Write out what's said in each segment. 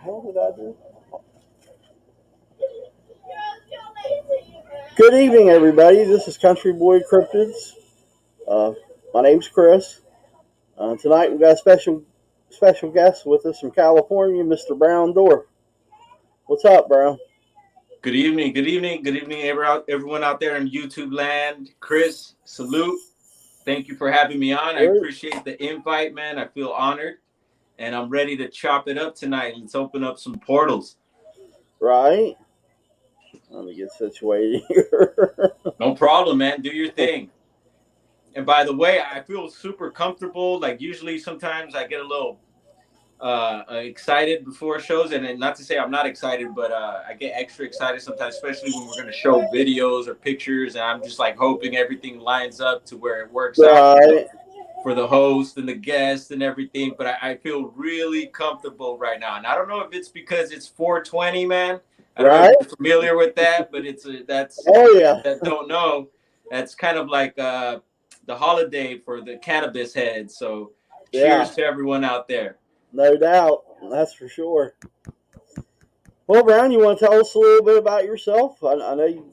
hell did I do? Good evening, everybody. This is Country Boy Cryptids. Uh, my name's Chris. Tonight we got a special guest with us from California, Mr. Brown Dwarf. What's up, Brown? Good evening, everyone out there in YouTube land. Chris, salute. Thank you for having me on. I Good. appreciate the invite, man. I feel honored, and I'm ready to chop it up tonight. Let's open up some portals. Right. Let me get situated here. No problem, man. Do your thing. And by the way, I feel super comfortable. Like usually, sometimes I get a little excited before shows, and not to say I'm not excited, but I get extra excited sometimes, especially when we're going to show videos or pictures, and I'm just like hoping everything lines up to where it works out Right. for the host and the guest and everything. But I feel really comfortable right now, and I don't know if it's because it's 420, man. I don't know if Right. you're familiar with that, but that's Oh yeah. that don't know. That's kind of like the holiday for the cannabis heads. So Yeah. cheers to everyone out there. No doubt. That's for sure. Well, Brown, you want to tell us a little bit about yourself? I know you.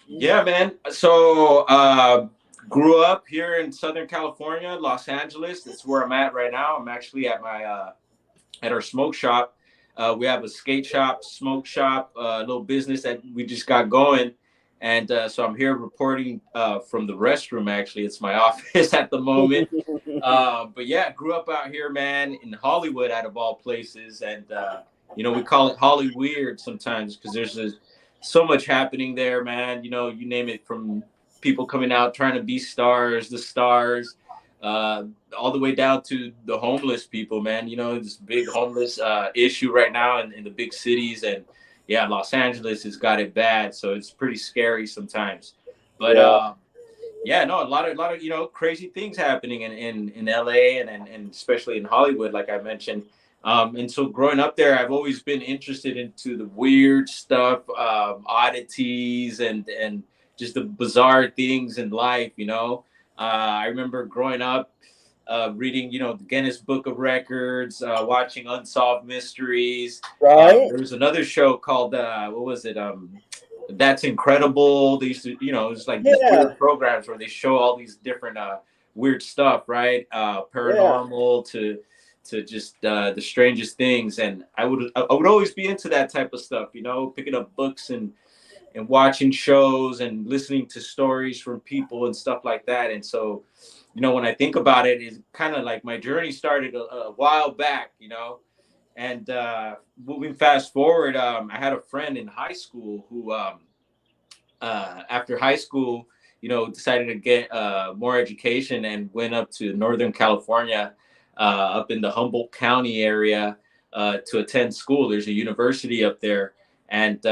Yeah, man. So grew up here in Southern California, Los Angeles. That's where I'm at right now. I'm actually at my at our smoke shop. We have a skate shop, smoke shop, little business that we just got going. And so I'm here reporting from the restroom. Actually, it's my office at the moment. But yeah, grew up out here, man, in Hollywood, out of all places. And we call it Holly Weird sometimes because so much happening there, man. You name it, from people coming out trying to be stars, the stars, all the way down to the homeless people, man. This big homeless issue right now in the big cities. And yeah, Los Angeles has got it bad. So it's pretty scary sometimes. But Yeah. yeah, no, a lot of crazy things happening in LA and especially in Hollywood, like I mentioned. And so growing up there, I've always been interested into the weird stuff, oddities, and just the bizarre things in life. I remember growing up, reading, the Guinness Book of Records, watching Unsolved Mysteries. Right. There was another show called what was it? That's Incredible. They used to, it's like these Yeah. weird programs where they show all these different weird stuff, right? Yeah. Paranormal to just the strangest things. And I would always be into that type of stuff, picking up books and watching shows and listening to stories from people and stuff like that. And so, when I think about it, it's kind of like my journey started a while back, and moving fast forward, I had a friend in high school who, after high school, decided to get more education and went up to Northern California, up in the Humboldt County area, to attend school. There's a university up there, and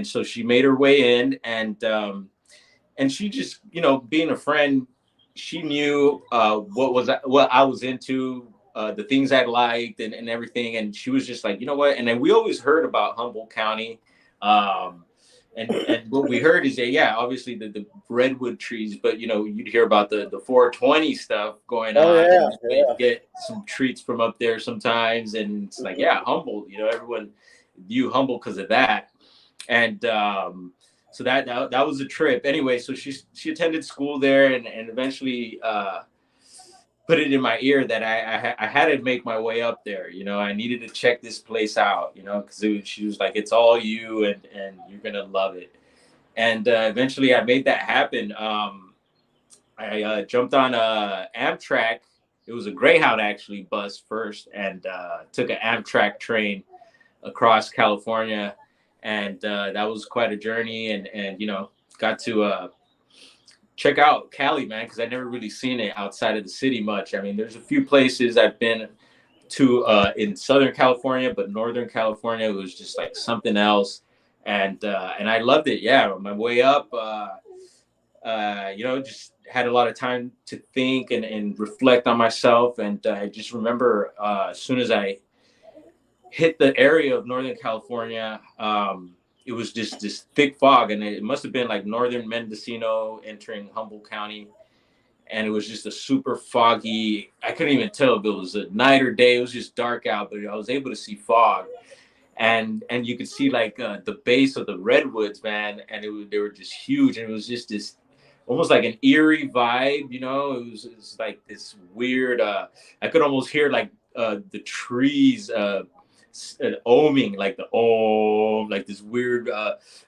so she made her way in, and she just, being a friend, she knew what I was into, the things I liked, and everything. And she was just like, you know what? And then we always heard about Humboldt County. And what we heard is that, yeah, obviously the redwood trees, but you'd hear about the 420 stuff going Oh on, yeah. and you Yeah. get some treats from up there sometimes. And it's like, yeah, Humboldt, everyone view Humboldt because of that. And so that was a trip. Anyway, so she attended school there, and eventually put it in my ear that I had to make my way up there. I needed to check this place out, because she was like, it's all you, and you're going to love it. And eventually I made that happen. I jumped on a Amtrak. It was a Greyhound, actually, bus first, and took an Amtrak train across California. And that was quite a journey, and got to check out Cali, man, because I never really seen it outside of the city much. I mean, there's a few places I've been to in Southern California, but Northern California was just like something else, and I loved it. Yeah, on my way up, just had a lot of time to think and reflect on myself, and I just remember as soon as I hit the area of Northern California, it was just this thick fog, and it must have been like northern Mendocino entering Humboldt County. and it was just a super foggy. I couldn't even tell if it was a night or day. It was just dark out, but I was able to see fog, and you could see like the base of the redwoods, man, and they were just huge, and it was just this almost like an eerie vibe, you know. It was like this weird. I could almost hear like the trees oming, like the om, like this weird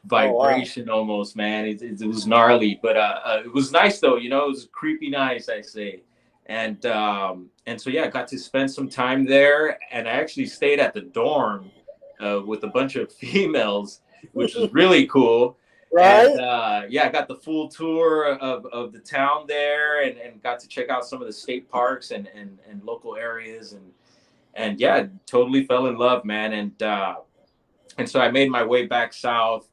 vibration almost, man. It was gnarly, but it was nice though, you know. It was creepy nice, I say. And so yeah, I got to spend some time there, and I actually stayed at the dorm with a bunch of females, which was really cool. Right? And yeah, I got the full tour of the town there, and got to check out some of the state parks and local areas, and yeah, totally fell in love, man. And so I made my way back south,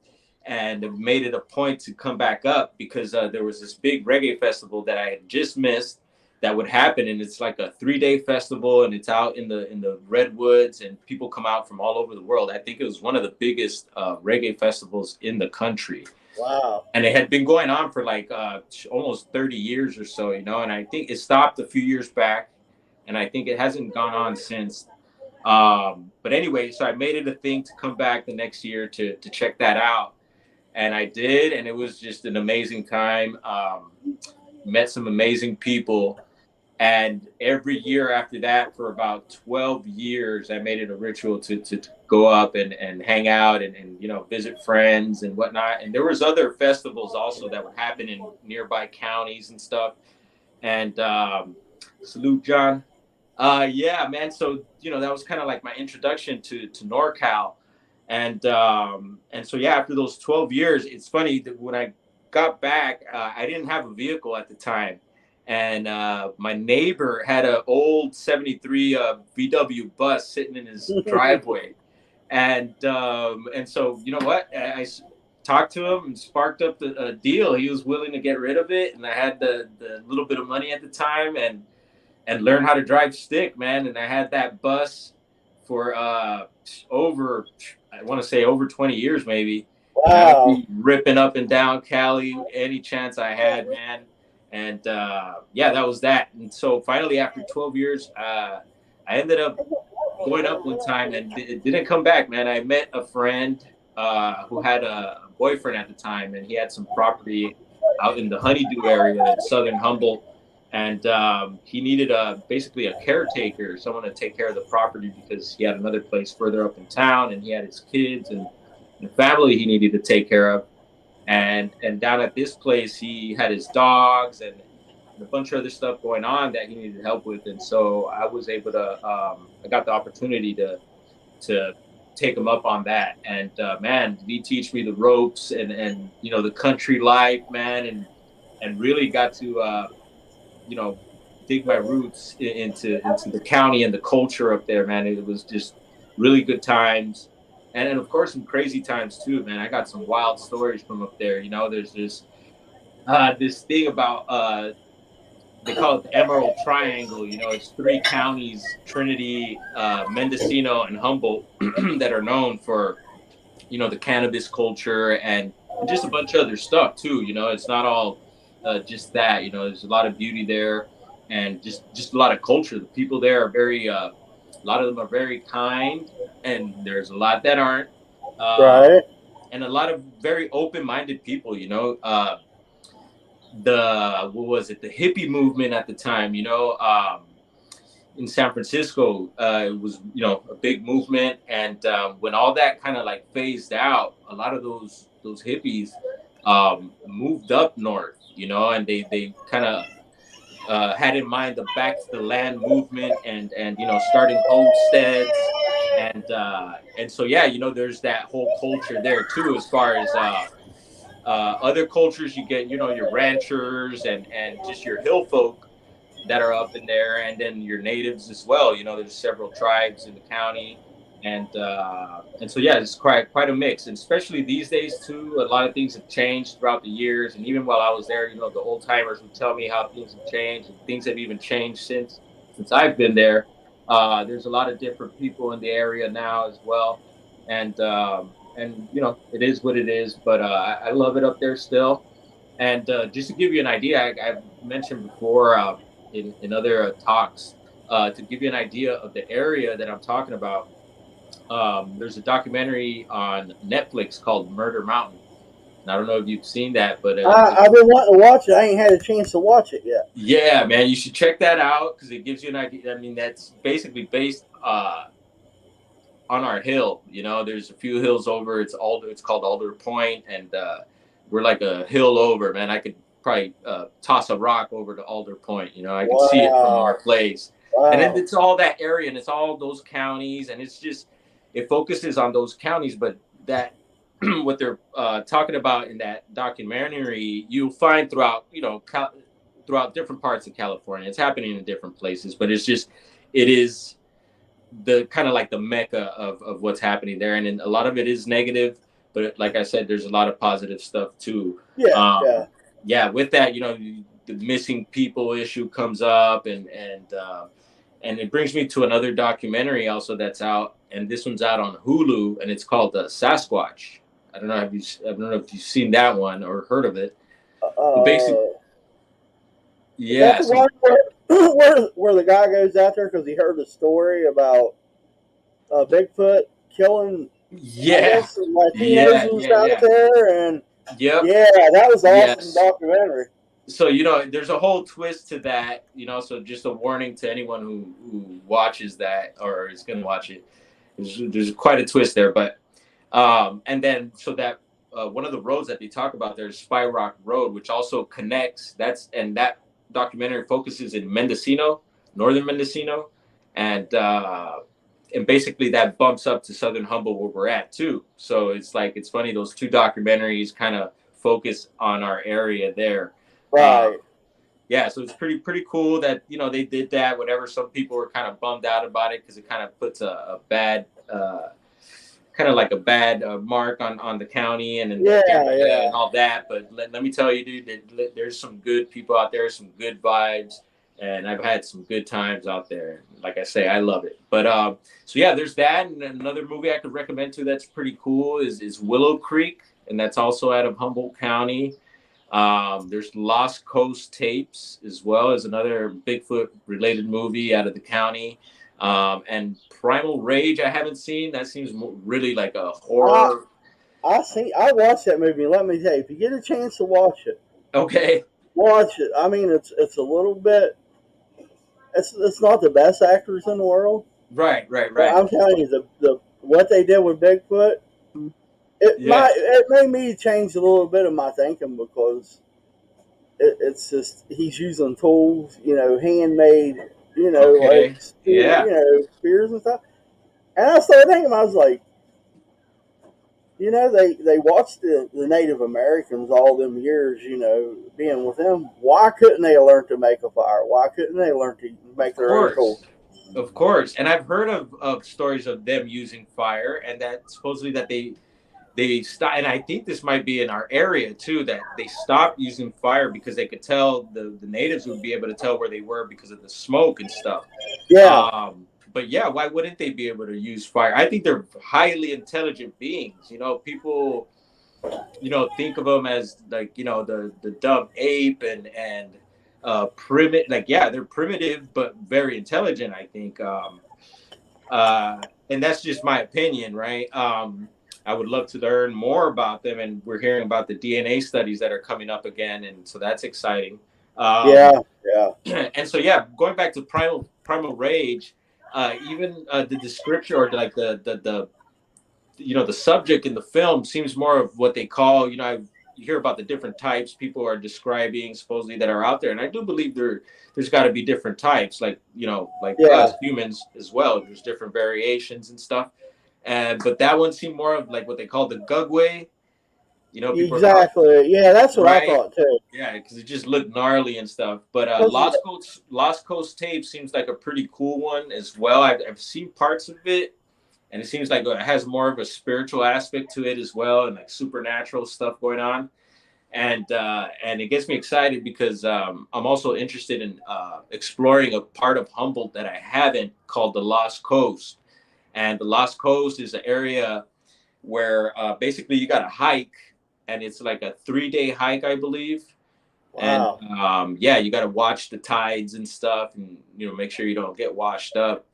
and made it a point to come back up because there was this big reggae festival that I had just missed that would happen, and it's like a 3-day festival, and it's out in the redwoods, and people come out from all over the world. I think it was one of the biggest reggae festivals in the country. Wow. And it had been going on for like almost 30 years or so, you know. And I think it stopped a few years back, and I think it hasn't gone on since. But anyway, so I made it a thing to come back the next year to check that out, and I did, and it was just an amazing time. Met some amazing people. And every year after that, for about 12 years, I made it a ritual to go up and hang out and you know, visit friends and whatnot. And there was other festivals also that would happen in nearby counties and stuff. And salute, John. Yeah, man. So you know, that was kind of like my introduction to NorCal. And so yeah, after those 12 years, it's funny that when I got back, I didn't have a vehicle at the time, and my neighbor had an old 73 VW bus sitting in his driveway, and so you know what, I talked to him and sparked up a deal. He was willing to get rid of it, and I had the little bit of money at the time, and learned how to drive stick, man. And I had that bus for over, I want to say over 20 years maybe. And I would be ripping up and down Cali any chance I had, man. And yeah, that was that. And so finally, after 12 years, I ended up going up one time, and it didn't come back, man. I met a friend who had a boyfriend at the time, and he had some property out in the Honeydew area in southern Humboldt. And he needed basically a caretaker, someone to take care of the property, because he had another place further up in town, and he had his kids and family he needed to take care of. And down at this place, he had his dogs and a bunch of other stuff going on that he needed help with. And so I was able to, I got the opportunity to take him up on that. And man, he teach me the ropes and you know, the country life, man, and really got to you know, dig my roots into the county and the culture up there, man. It was just really good times. And of course some crazy times too, man. I got some wild stories from up there. You know, there's this thing about they call it the Emerald Triangle. You know, it's 3 counties, Trinity, Mendocino, and Humboldt, that are known for, you know, the cannabis culture and just a bunch of other stuff too. You know, it's not all just that. You know, there's a lot of beauty there, and just a lot of culture. The people there are very, a lot of them are very kind, and there's a lot that aren't. Right. And a lot of very open-minded people. You know, the what was it? The hippie movement at the time. You know, in San Francisco, it was, you know, a big movement. And when all that kind of like phased out, a lot of those hippies moved up north. You know, and they kind of had in mind the back to the land movement, and you know, starting homesteads, and so yeah, you know, there's that whole culture there too, as far as other cultures. You get, you know, your ranchers and just your hill folk that are up in there, and then your natives as well. You know, there's several tribes in the county, and so yeah, it's quite a mix. And especially these days too, a lot of things have changed throughout the years. And even while I was there, you know, the old timers would tell me how things have changed, and things have even changed since I've been there. There's a lot of different people in the area now as well, and you know, it is what it is. But I love it up there still. And just to give you an idea, I've mentioned before in other talks, to give you an idea of the area that I'm talking about. There's a documentary on Netflix called Murder Mountain. And I don't know if you've seen that, but I've been wanting to watch it. I ain't had a chance to watch it yet. yeah, man, you should check that out because it gives you an idea. I mean, that's basically based on our hill. You know, there's a few hills over. It's called Alder Point, and we're like a hill over. Man, I could probably toss a rock over to Alder Point. You know, I can see it from our Wow. place, and then Wow. it's all that area, and it's all those counties, and it's just it focuses on those counties, but that. What they're talking about in that documentary, you'll find throughout, throughout different parts of California. It's happening in different places, but it is the kind of like the mecca of what's happening there, and then a lot of it is negative, but like I said, there's a lot of positive stuff too. Yeah. um Yeah. yeah, with that, the missing people issue comes up, and it brings me to another documentary also that's out, and this one's out on Hulu, and it's called Sasquatch. I don't know if you've seen that one or heard of it, but basically, Uh, is that yeah. the So one where the guy goes out there because he heard a story about Bigfoot killing, I yeah, guess, some Latinos yeah, and yeah, stuff yeah, there? And yep, yeah, that was an awesome yes. documentary. So there's a whole twist to that. So just a warning to anyone who watches that or is going to watch it. There's quite a twist there, but and then so that one of the roads that they talk about there is Spy Rock Road, which also connects. That documentary focuses in Mendocino, northern Mendocino, and basically that bumps up to southern Humboldt where we're at too. So it's funny, those two documentaries kind of focus on our area there. Um, Right. yeah, so it's pretty cool that they did that. Whatever, some people were kind of bummed out about it because it kind of puts a bad kind of like a bad mark on the county and in the Yeah. area Yeah. and all that. But let me tell you, dude, there's some good people out there, some good vibes, and I've had some good times out there. Like I say, I love it. But so yeah, there's that, and another movie I could recommend too that's pretty cool is Willow Creek, and that's also out of Humboldt County. There's Lost Coast Tapes as well as another Bigfoot related movie out of the county. And Primal Rage, I haven't seen. That seems really like a I horror. I watched that movie. Let me tell you, if you get a chance to watch it, Okay. watch it. I mean, it's a little bit. It's not the best actors in the world, Right, right, but right. I'm telling you, the what they did with Bigfoot, Yeah. it made me change a little bit of my thinking because it's just he's using tools, handmade, like Okay. spear, Yeah. spears and stuff. And I started thinking, I was like, they watched the Native Americans all them years, being with them. Why couldn't they learn to make a fire? Why couldn't they learn to Of make their own tools? course. Of course. And I've heard of stories of them using fire, and that supposedly that they stop, and I think this might be in our area too, that they stopped using fire because they could tell the natives would be able to tell where they were because of the smoke and stuff. Yeah, But yeah, why wouldn't they be able to use fire? I think they're highly intelligent beings. People, think of them as like, the dumb ape and primitive. Like, yeah, they're primitive but very intelligent, I think. And that's just my opinion, right? I would love to learn more about them, and we're hearing about the DNA studies that are coming up again, and so that's exciting. yeah, Um, yeah. and so yeah, going back to Primal Rage, even the description or like the the subject in the film seems more of what they call, you hear about the different types people are describing supposedly that are out there, and I do believe there's got to be different types, like like Yeah, us humans as well. There's different variations and stuff, and but that one seemed more of like what they call the Gugway. People are calling exactly. Yeah, that's what I right. thought too. Yeah, because it just looked gnarly and stuff. But 'Cause, Lost Coast Tape seems like a pretty cool one as well. I've seen parts of it, and it seems like it has more of a spiritual aspect to it as well, and like supernatural stuff going on. And it gets me excited because I'm also interested in exploring a part of Humboldt that I haven't, called the Lost Coast. And the Lost Coast is an area where basically you got to hike, and it's like a 3-day hike, I believe. And Wow. yeah, you got to watch the tides and stuff, and make sure you don't get washed up.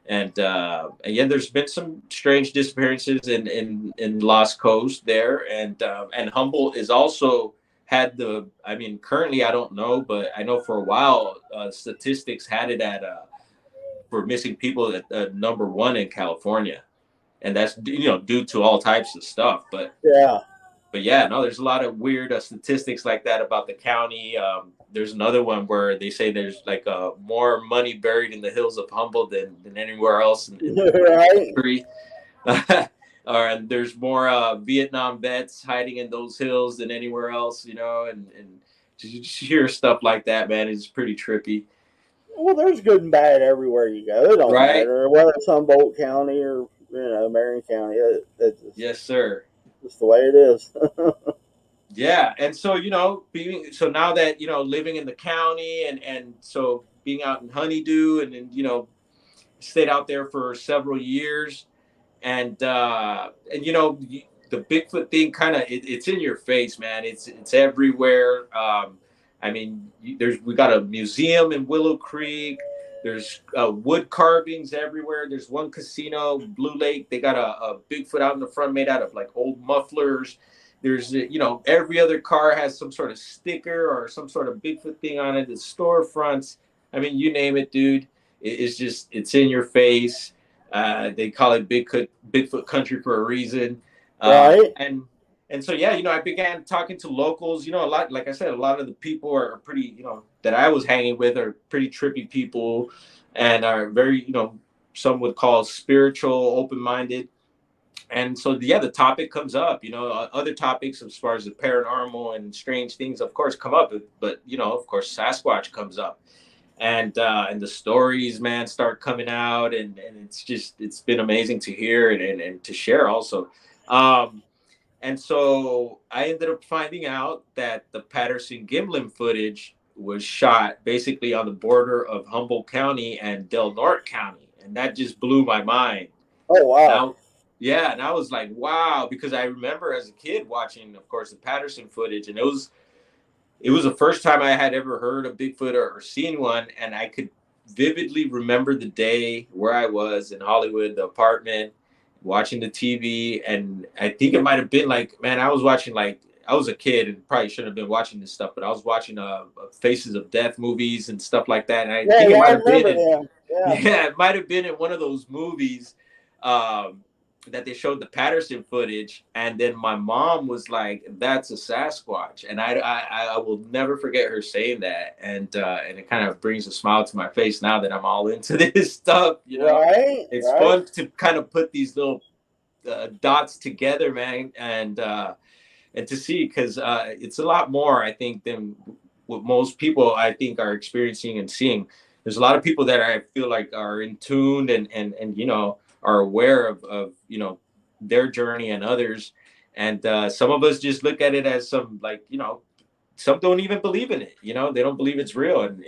And yeah, there's been some strange disappearances in Lost Coast there, and Humboldt is also had the. I mean, currently I don't know, but I know for a while statistics had it at for missing people at number one in California, and that's due to all types of stuff. Yeah. But yeah, no, there's a lot of weird statistics like that about the county. There's another one where they say there's like more money buried in the hills of Humboldt than anywhere else in the Right. country. And there's more Vietnam vets hiding in those hills than anywhere else, and just hear stuff like that, man, is pretty trippy. Well, there's good and bad everywhere you go. It don't Right? matter whether it's Humboldt County or Marion County. It's Yes, sir. just the way it is. Yeah, and so being so now that living in the county and so being out in Honeydew and then stayed out there for several years and the Bigfoot thing kind of it's in your face, man. It's everywhere. I mean, we got a museum in Willow Creek. There's wood carvings everywhere. There's one casino, Blue Lake. They got a Bigfoot out in the front made out of like old mufflers. There's every other car has some sort of sticker or some sort of Bigfoot thing on it. The storefronts. I mean, you name it, dude. It's in your face. They call it Bigfoot country for a reason. Right. And so yeah, I began talking to locals. A lot, like I said, a lot of the people are pretty, that I was hanging with are pretty trippy people, and are very, some would call spiritual, open-minded. And so yeah, the topic comes up. Other topics as far as the paranormal and strange things, of course, come up. But of course, Sasquatch comes up, and the stories, man, start coming out, and it's been amazing to hear and to share also. Um, and so I ended up finding out that the Patterson Gimlin footage was shot basically on the border of Humboldt County and Del Norte County, and that just blew my mind. Oh wow. Now, yeah, and I was like, wow, because I remember as a kid watching, of course, the Patterson footage, and it was the first time I had ever heard of Bigfoot or seen one, and I could vividly remember the day where I was in Hollywood, the apartment, watching the TV, and I think it might have been like, man, I was watching I was a kid and probably shouldn't have been watching this stuff, but I was watching Faces of Death movies and stuff like that, and I Yeah. think it Yeah. I might have been remember in them. Yeah. yeah, it might have been in one of those movies um, that they showed the Patterson footage, and then my mom was like, "That's a Sasquatch," and I will never forget her saying that, and it kind of brings a smile to my face now that I'm all into this stuff. Right. It's Right. fun to kind of put these little dots together, man, and to see because it's a lot more, I think, than what most people I think are experiencing and seeing. There's a lot of people that I feel like are in tune and are aware of their journey and others, and some of us just look at it as some some don't even believe in it. They don't believe it's real, and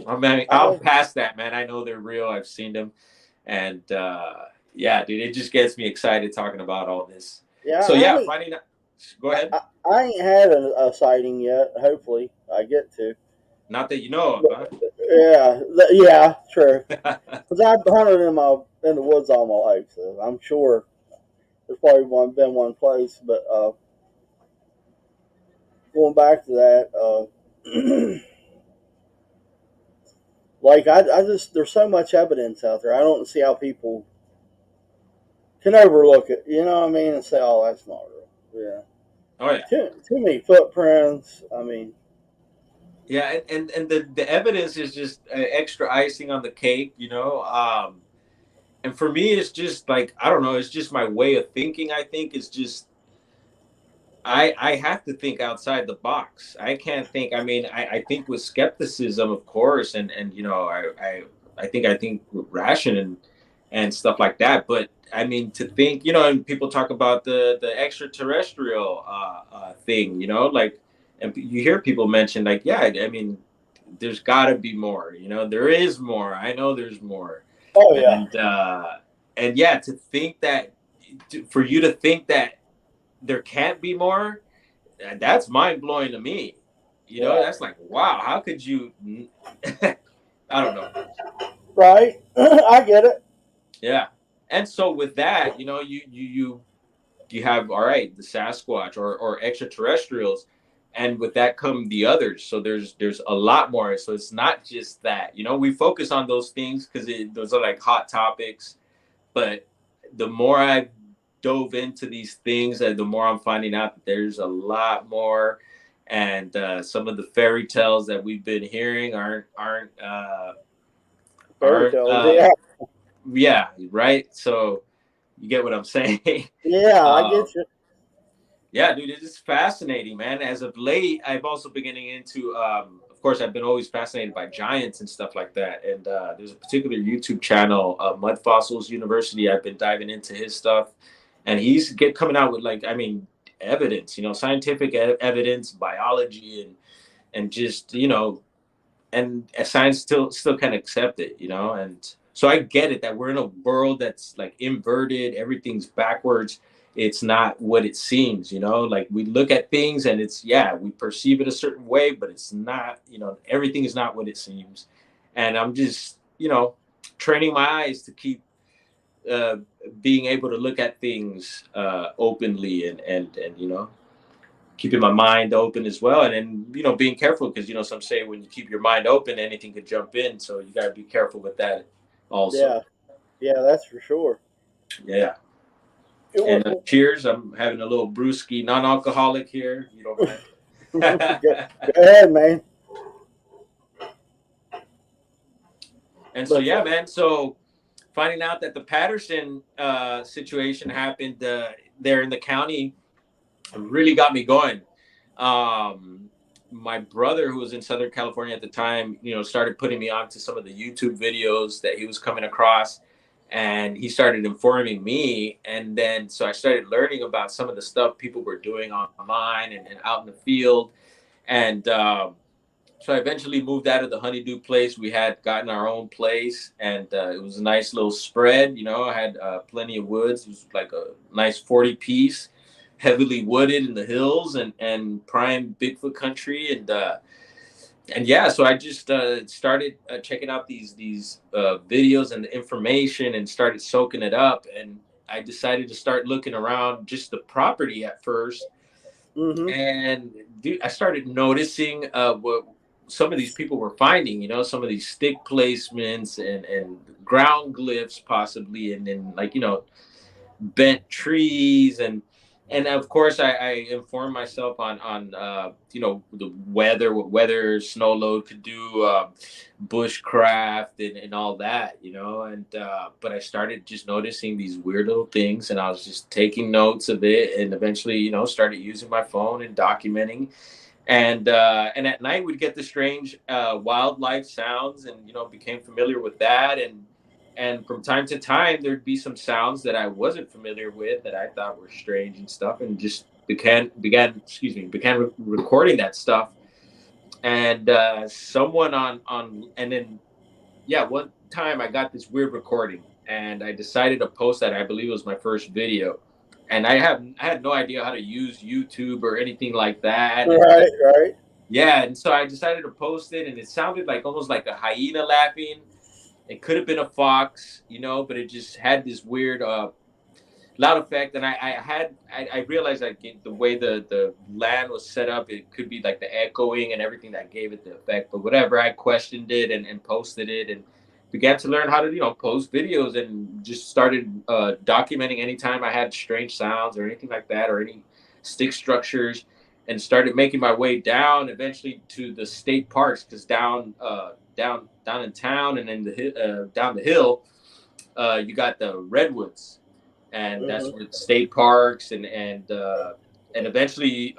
I mean, I'm I, past that, man. I know they're real. I've seen them, and yeah, dude, it just gets me excited talking about all this. yeah. So yeah, finding out. Go ahead. I ain't had a sighting yet. Hopefully, I get to. Not that you know of, But, huh? yeah. Yeah. True. Because I've hunted in the woods all my life, so I'm sure there's probably been one place. But going back to that, like I just there's so much evidence out there. I don't see how people can overlook it. You know what I mean? And say, "Oh, that's not real." Yeah. Oh yeah. Too many footprints. I mean, Yeah, and the evidence is just extra icing on the cake, and for me, it's just like I don't know, it's just my way of thinking. I think it's just I have to think outside the box. I can't think. I mean, I think with skepticism, of course, and I think with ration and stuff like that. But I mean, to think, and people talk about the extraterrestrial thing, like, and you hear people mention like, yeah, I mean, there's got to be more. There is more. I know there's more, oh yeah, and yeah, to think that for you to think that there can't be more, that's mind blowing to me. You know, that's like, wow, how could you? I don't know. Right. I get it. Yeah. And so with that, you know, you have, all right, the Sasquatch or extraterrestrials, and with that come the others. So there's a lot more. So it's not just that. You know, we focus on those things because those are like hot topics. But the more I dove into these things, the more I'm finding out that there's a lot more. And some of the fairy tales that we've been hearing Fairy aren't tales. Yeah. yeah, right. So you get what I'm saying. Yeah, I uh, get you. yeah, dude, it's fascinating, man. As of late, I've also been getting into. Of course, I've been always fascinated by giants and stuff like that. And there's a particular YouTube channel, Mud Fossils University. I've been diving into his stuff, and he's coming out with, like, I mean, evidence. You know, scientific evidence, biology, and just, you know, and science still can't accept it, you know. And so I get it that we're in a world that's like inverted, everything's backwards. It's not what it seems, you know. Like, we look at things and it's, yeah, we perceive it a certain way, but it's not, you know, everything is not what it seems. And I'm just, you know, training my eyes to keep uh being able to look at things openly, and you know, keeping my mind open as well, and then, you know, being careful, because, you know, some say when you keep your mind open, anything could jump in, so you got to be careful with that also. Yeah. Yeah, that's for sure. Yeah. And cheers, I'm having a little brewski, non-alcoholic here, if you don't mind. Go ahead, man. And so, But yeah, man, so finding out that the Patterson situation happened there in the county really got me going. Um, my brother, who was in Southern California at the time, you know, started putting me on to some of the YouTube videos that he was coming across, and he started informing me. And then, so I started learning about some of the stuff people were doing online and out in the field. And so I eventually moved out of the honeydew place. We had gotten our own place, and it was a nice little spread. You know, I had plenty of woods. It was like a nice 40 piece, heavily wooded in the hills, and prime Bigfoot country. And yeah, so I just started checking out these videos and the information, and started soaking it up. And I decided to start looking around just the property at first. mm-hmm. And dude, I started noticing what some of these people were finding, you know, some of these stick placements and ground glyphs possibly, and then, like, you know, bent trees. And of course I informed myself on you know, the weather, what weather snow load could do, bushcraft, and all that, you know. And but I started just noticing these weird little things, and I was just taking notes of it, and eventually, you know, started using my phone and documenting. And at night we'd get the strange wildlife sounds, and, you know, became familiar with that. And from time to time there'd be some sounds that I wasn't familiar with, that I thought were strange and stuff, and just began recording that stuff. And someone on and then, yeah, one time I got this weird recording, and I decided to post that. I believe it was my first video, and I had no idea how to use YouTube or anything like that. And Right, right. yeah, and so I decided to post it, and it sounded like almost like a hyena laughing. It could have been a fox, you know, but it just had this weird loud effect. And I realized that the way the land was set up, it could be like the echoing and everything that gave it the effect. But whatever, I questioned it, and posted it, and began to learn how to, you know, post videos, and just started documenting anytime I had strange sounds or anything like that, or any stick structures. And started making my way down eventually to the state parks, because down in town, and then down the hill, you got the redwoods, and that's Mm-hmm. where the state parks, and eventually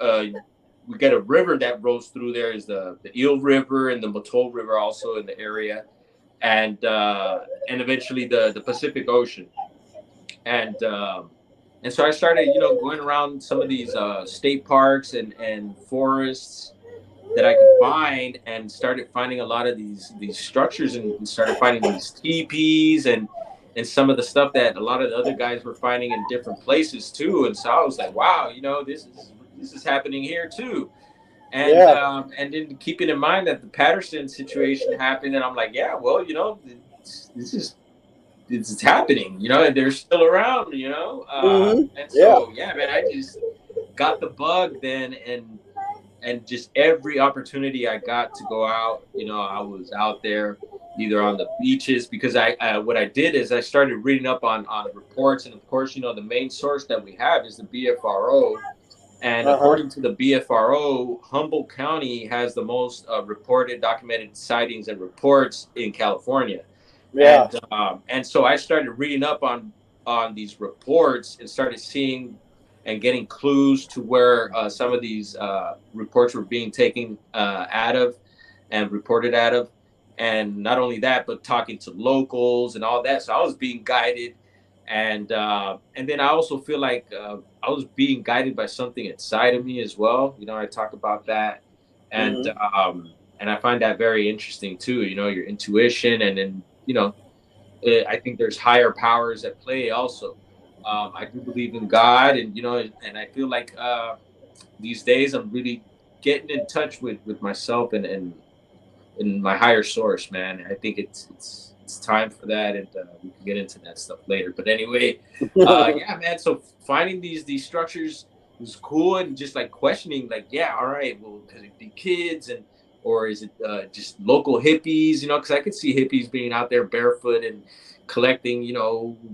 we get a river that rolls through there, is the Eel River and the Matole River, also in the area. And eventually the Pacific Ocean. And so I started, you know, going around some of these state parks and forests that I could find, and started finding a lot of these structures, and started finding these teepees, and some of the stuff that a lot of the other guys were finding in different places too. And so I was like, wow, you know, this is happening here too. Yeah. And then keeping in mind that the Patterson situation happened, and I'm like, yeah, well, this is happening, and they're still around, Hmm. and Yeah. so yeah, man, I just got the bug then, and just every opportunity I got to go out, I was out there either on the beaches because what I did is I started reading up on reports, and of course, the main source that we have is the BFRO. And Uh huh. according to the BFRO, Humboldt County has the most reported documented sightings and reports in California. Yeah. And so I started reading up on these reports and started seeing and getting clues to where some of these reports were being taken out of and reported out of. And not only that, but talking to locals and all that. So I was being guided, and then I also feel like I was being guided by something inside of me as well. I talk about that, and Hmm. um, and I find that very interesting too. Your intuition, and then I think there's higher powers at play also. I do believe in God, and I feel like these days I'm really getting in touch with myself and my higher source, man. I think it's time for that, and we can get into that stuff later. But anyway, yeah, man. So finding these structures was cool, and just like questioning, like, yeah, all right, well, could it be kids, and or is it just local hippies? Because I could see hippies being out there barefoot and collecting,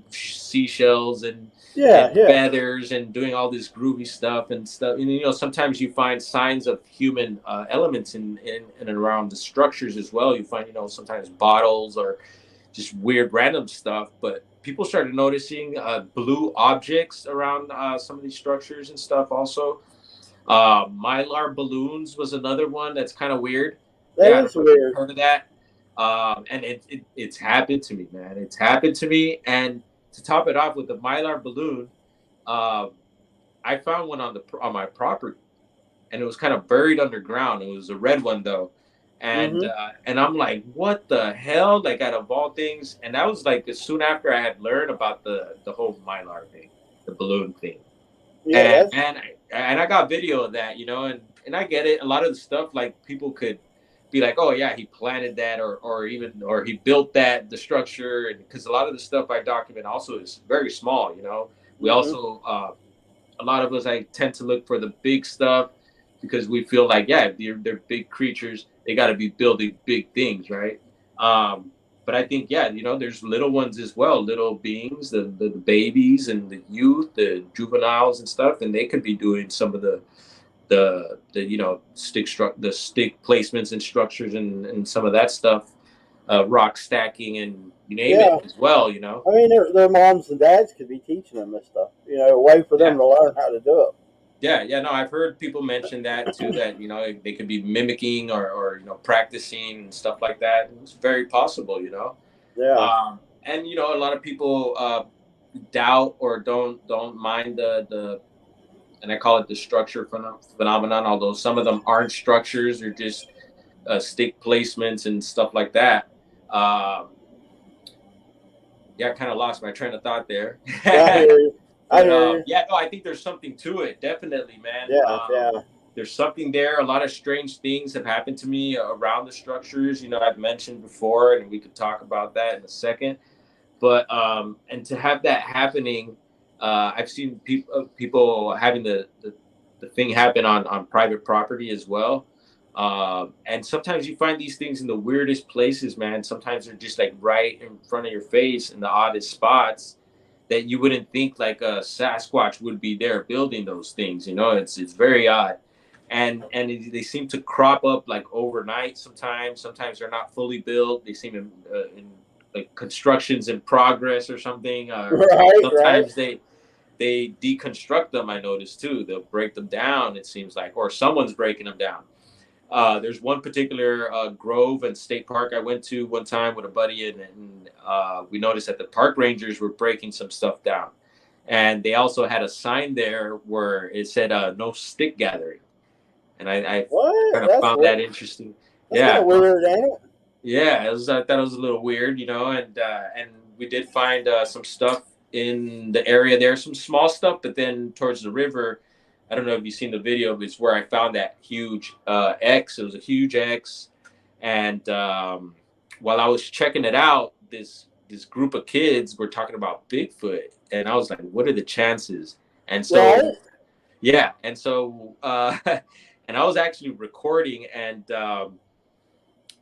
seashells Yeah. and Yeah. feathers and doing all this groovy stuff and stuff. And sometimes you find signs of human elements in and around the structures as well. You find sometimes bottles or just weird random stuff. But people started noticing blue objects around some of these structures and stuff. Also, mylar balloons was another one that's kind of weird. That Yeah, I don't is know if you've weird. heard of that. And it's happened to me, man. It's happened to me. And to top it off with the mylar balloon, um, I found one on my property, and it was kind of buried underground. It was a red one though, Hmm. and I'm like, what the hell? Like out of all things, and that was like as soon after I had learned about the whole mylar thing, the balloon thing, Yeah. and That's. and I got video of that, and I get it. A lot of the stuff like people could be like, oh yeah, he planted that, or he built that the structure, and because a lot of the stuff I document also is very small. We Hmm. also a lot of us I tend to look for the big stuff because we feel like yeah, they're big creatures, they got to be building big things, right? Um, but I think yeah, there's little ones as well, little beings, the babies and the youth, the juveniles and stuff, and they could be doing some of the the stick placements and structures and some of that stuff, rock stacking and you name it Yeah. as well. I mean, their moms and dads could be teaching them this stuff. A way for them Yeah. to learn how to do it. Yeah, no, I've heard people mention that too. That they could be mimicking or practicing and stuff like that. It's very possible. Yeah. And a lot of people doubt or don't mind the and I call it the structure phenomenon. Although some of them aren't structures, they're just stick placements and stuff like that. Um, yeah, I kind of lost my train of thought there. I hear you. I But hear you. yeah, no, I think there's something to it, definitely, man. Yeah. Yeah. There's something there. A lot of strange things have happened to me around the structures. I've mentioned before, and we could talk about that in a second. But and to have that happening, I've seen people having the thing happen on private property as well. And sometimes you find these things in the weirdest places, man. Sometimes they're just like right in front of your face in the oddest spots that you wouldn't think like a Sasquatch would be there building those things. It's very odd, they seem to crop up like overnight. Sometimes they're not fully built. They seem in like constructions in progress or something. Right. Right. Sometimes they deconstruct them. I noticed too. They'll break them down. It seems like, or someone's breaking them down. There's one particular grove and state park I went to one time with a buddy, and we noticed that the park rangers were breaking some stuff down, and they also had a sign there where it said "No stick gathering," and I What? kind of found that interesting. That's kind of Yeah, weird, ain't it? yeah, I thought it was a little weird, and we did find some stuff in the area there, some small stuff, but then towards the river, I don't know if you've seen the video, but it's where I found that huge X. It was a huge X, and while I was checking it out, this group of kids were talking about Bigfoot, and I was like, "What are the chances?" And so, Right? yeah, and so, and I was actually recording, and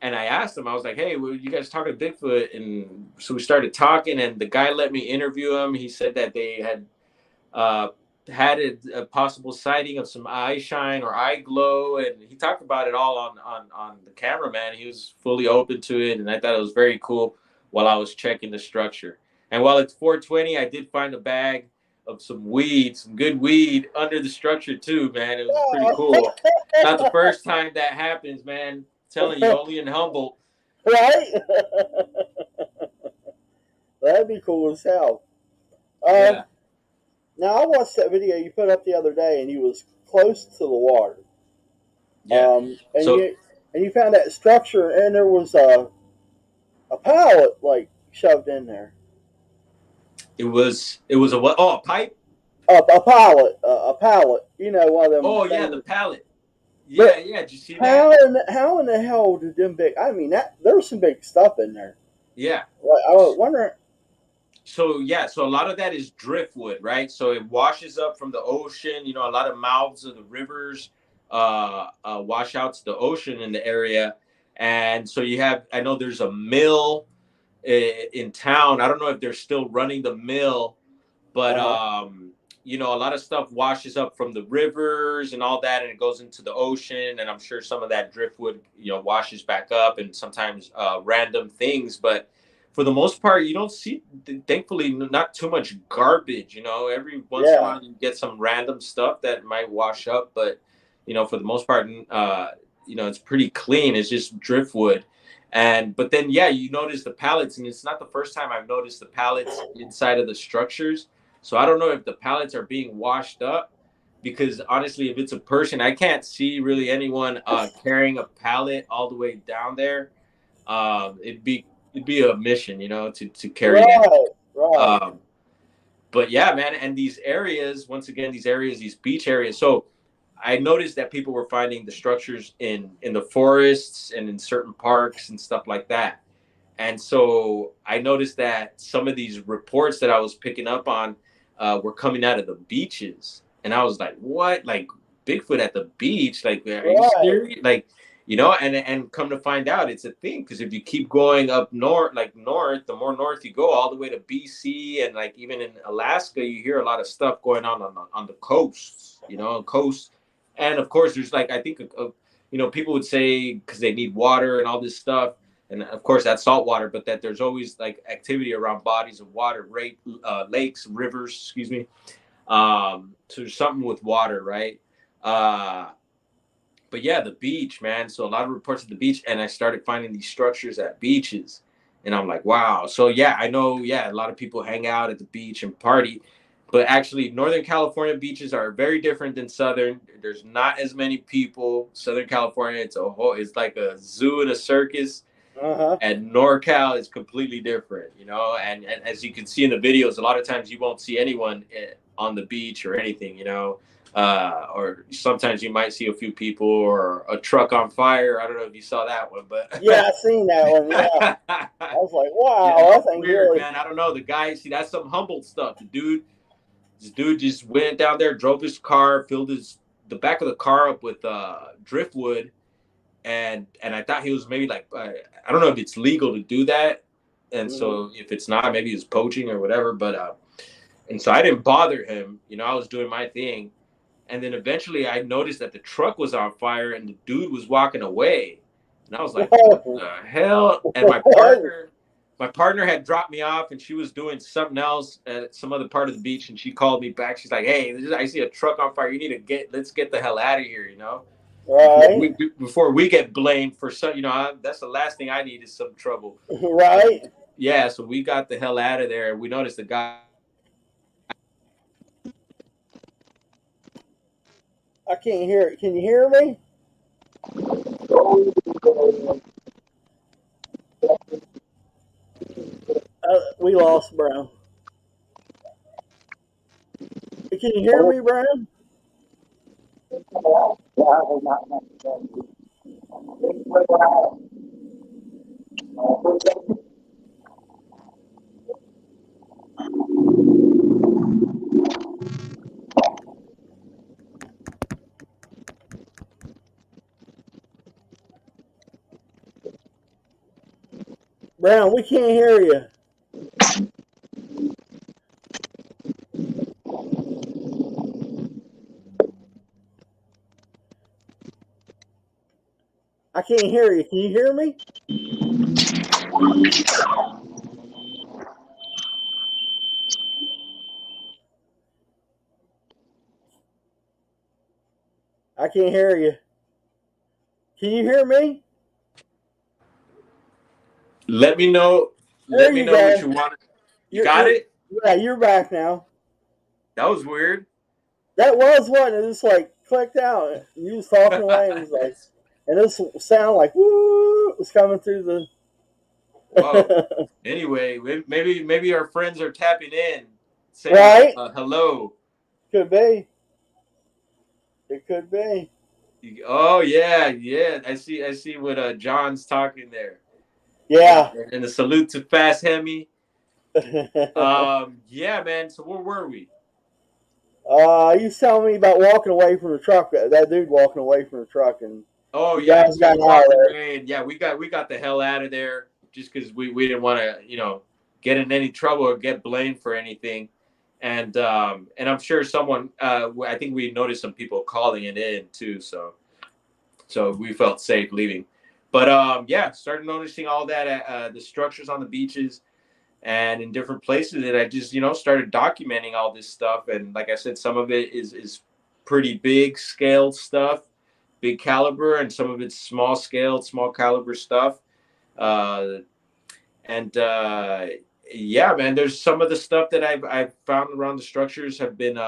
I asked them, I was like, "Hey, were you guys talking to Bigfoot?" And so we started talking, and the guy let me interview him. He said that they uh, had a possible sighting of some eye shine or eye glow, and he talked about it all on the camera. Man, he was fully open to it, and I thought it was very cool while I was checking the structure. And while it's 420, I did find a bag of some weed, some good weed under the structure too. Man, it was pretty cool. Not the first time that happens, man. I'm telling you, only in Humboldt. Right? That'd be cool as hell. Um, Yeah, Now I watched that video you put up the other day, and you was close to the water. yeah. And So you found that structure, and there was a pallet like shoved in there. it was a what? Oh, a pipe. A pallet. You know, one of them Oh yeah, the things. pallet. Yeah, But yeah. Did you see that? how in the hell did them big? I mean, that there was some big stuff in there. Yeah. Like, I was wondering. So yeah, so a lot of that is driftwood, right? So it washes up from the ocean. A lot of mouths of the rivers wash out to the ocean in the area, and so you have. I know there's a mill in town. I don't know if they're still running the mill, but Uh huh. a lot of stuff washes up from the rivers and all that, and it goes into the ocean. And I'm sure some of that driftwood, washes back up, and sometimes random things. But for the most part, you don't see, thankfully, not too much garbage. Every once in a Yeah. while, you get some random stuff that might wash up, but for the most part, it's pretty clean. It's just driftwood. But then, yeah, you notice the pallets, and it's not the first time I've noticed the pallets inside of the structures. So I don't know if the pallets are being washed up, because honestly, if it's a person, I can't see really anyone carrying a pallet all the way down there. It'd be a mission, to carry that. Right. Right. Um, but yeah, man, and these areas, once again, these beach areas. So I noticed that people were finding the structures in the forests and in certain parks and stuff like that. And so I noticed that some of these reports that I was picking up on were coming out of the beaches. And I was like, what? Like Bigfoot at the beach? Like, are you Right. serious? Like, and come to find out, it's a thing. Because if you keep going up north, like north, the more north you go, all the way to BC, and like even in Alaska, you hear a lot of stuff going on the coasts, coast. And of course, there's like, I think, people would say because they need water and all this stuff, and of course that's salt water, but that there's always like activity around bodies of water, lakes, rivers, excuse me. So there's something with water, right? Uh, but yeah, the beach, man. So a lot of reports at the beach, and I started finding these structures at beaches, and I'm like, wow. So yeah, I know. Yeah, a lot of people hang out at the beach and party, but actually, Northern California beaches are very different than Southern. There's not as many people. Southern California, it's like a zoo and a circus, Uh huh. and NorCal is completely different, and as you can see in the videos, a lot of times you won't see anyone on the beach or anything, or sometimes you might see a few people or a truck on fire. I don't know if you saw that one, but Yeah, I seen that one. Yeah. I was like, yeah, wow, that that was thing weird, really. man. I don't know. The guy, see, that's some Humboldt stuff. This dude just went down there, drove his car, filled the back of the car up with driftwood, and I thought he was maybe like, I don't know if it's legal to do that, and Hmm. so if it's not, maybe he's poaching or whatever. But and so I didn't bother him. I was doing my thing, and then eventually I noticed that the truck was on fire and the dude was walking away, and I was like, what Whoa. the hell? And my Whoa. partner. My partner had dropped me off, and she was doing something else at some other part of the beach. And she called me back. She's like, "Hey, I see a truck on fire. You need to let's get the hell out of here." before Right. we before we get blamed for some. That's the last thing I need is some trouble. Right. And yeah, so we got the hell out of there. We noticed the guy. I can't hear it. Can you hear me? We lost Brown. Can you hear me, Brown? Brown, we can't hear you. I can't hear you. Can you hear me? I can't hear you. Can you hear me? Let me know. There Let me you know what go. you want. You got You're it? yeah, you're back now. That was weird. That was one. It just like clicked out. And you was talking away, and it was like, and this sound like woo was coming through Whoa. the. Anyway, maybe our friends are tapping in, saying Right? hello. Could be. It could be. Oh yeah, yeah. I see what John's talking there. And, Yeah. and the salute to Fast Hemi. Yeah, man. So where were we? You was telling me about walking away from the truck. That dude walking away from the truck, and Oh you yeah. guys So got we out of walked there. away, and yeah, we got the hell out of there just because we didn't want to get in any trouble or get blamed for anything. And I'm sure someone I think we noticed some people calling it in too. So we felt safe leaving. But yeah, started noticing all that the structures on the beaches and in different places, and I just started documenting all this stuff. And like I said, some of it is pretty big scale stuff, big caliber, and some of it's small scale, small caliber stuff. Uh, and yeah, man, there's some of the stuff that I've found around the structures have been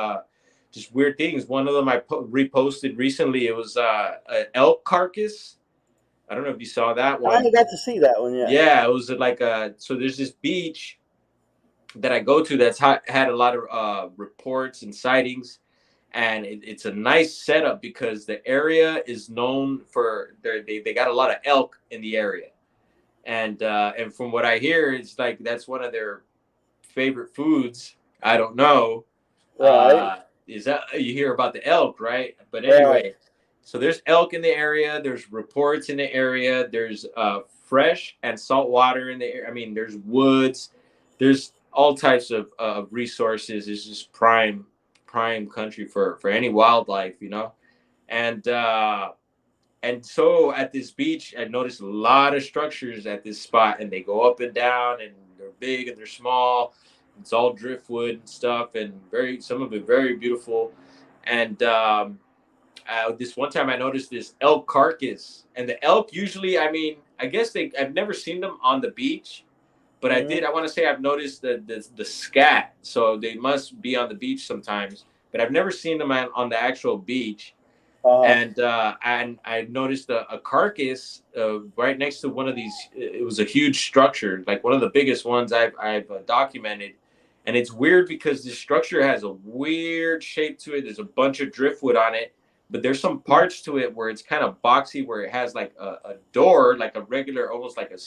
just weird things. One of them I reposted recently. It was an elk carcass. I don't know if you saw that I one. ain't got to see that one yet. Yeah, it was like so there's this beach that I go to that's had a lot of reports and sightings, and it's a nice setup because the area is known for they got a lot of elk in the area, and from what I hear, it's like that's one of their favorite foods. I don't know. Right. Is that you hear about the elk, right? But Right. anyway, so there's elk in the area. There's reports in the area. There's fresh and salt water in the area. I mean, there's woods. There's all types of resources. It's just prime country for any wildlife, And and so at this beach, I noticed a lot of structures at this spot, and they go up and down, and they're big and they're small. It's all driftwood and stuff, and some of it very beautiful. And this one time, I noticed this elk carcass, and the elk usually, I mean, I guess I've never seen them on the beach, but I Mm-hmm. did. I want to say I've noticed the scat, so they must be on the beach sometimes. But I've never seen them on the actual beach, Uh-huh. and I noticed a carcass right next to one of these. It was a huge structure, like one of the biggest ones I've documented, and it's weird because this structure has a weird shape to it. There's a bunch of driftwood on it, but there's some parts to it where it's kind of boxy, where it has like a door, like a regular, almost like a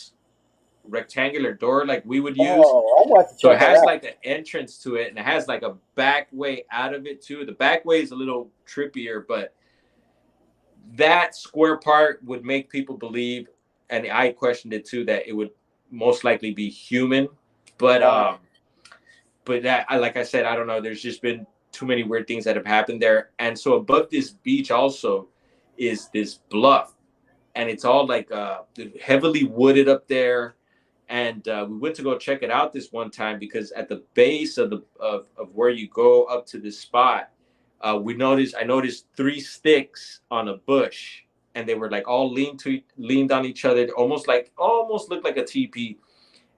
rectangular door, like we would use. Oh, I'm about to So check it that has out. like an entrance to it, and it has like a back way out of it too. The back way is a little trippier, but that square part would make people believe, and I questioned it too, that it would most likely be human. But Uh-huh. that, like I said, I don't know. There's just been too many weird things that have happened there. And so above this beach also is this bluff, and it's all like heavily wooded up there. And we went to go check it out this one time because at the base of of where you go up to this spot, I noticed three sticks on a bush, and they were like all leaned on each other, almost looked like a teepee.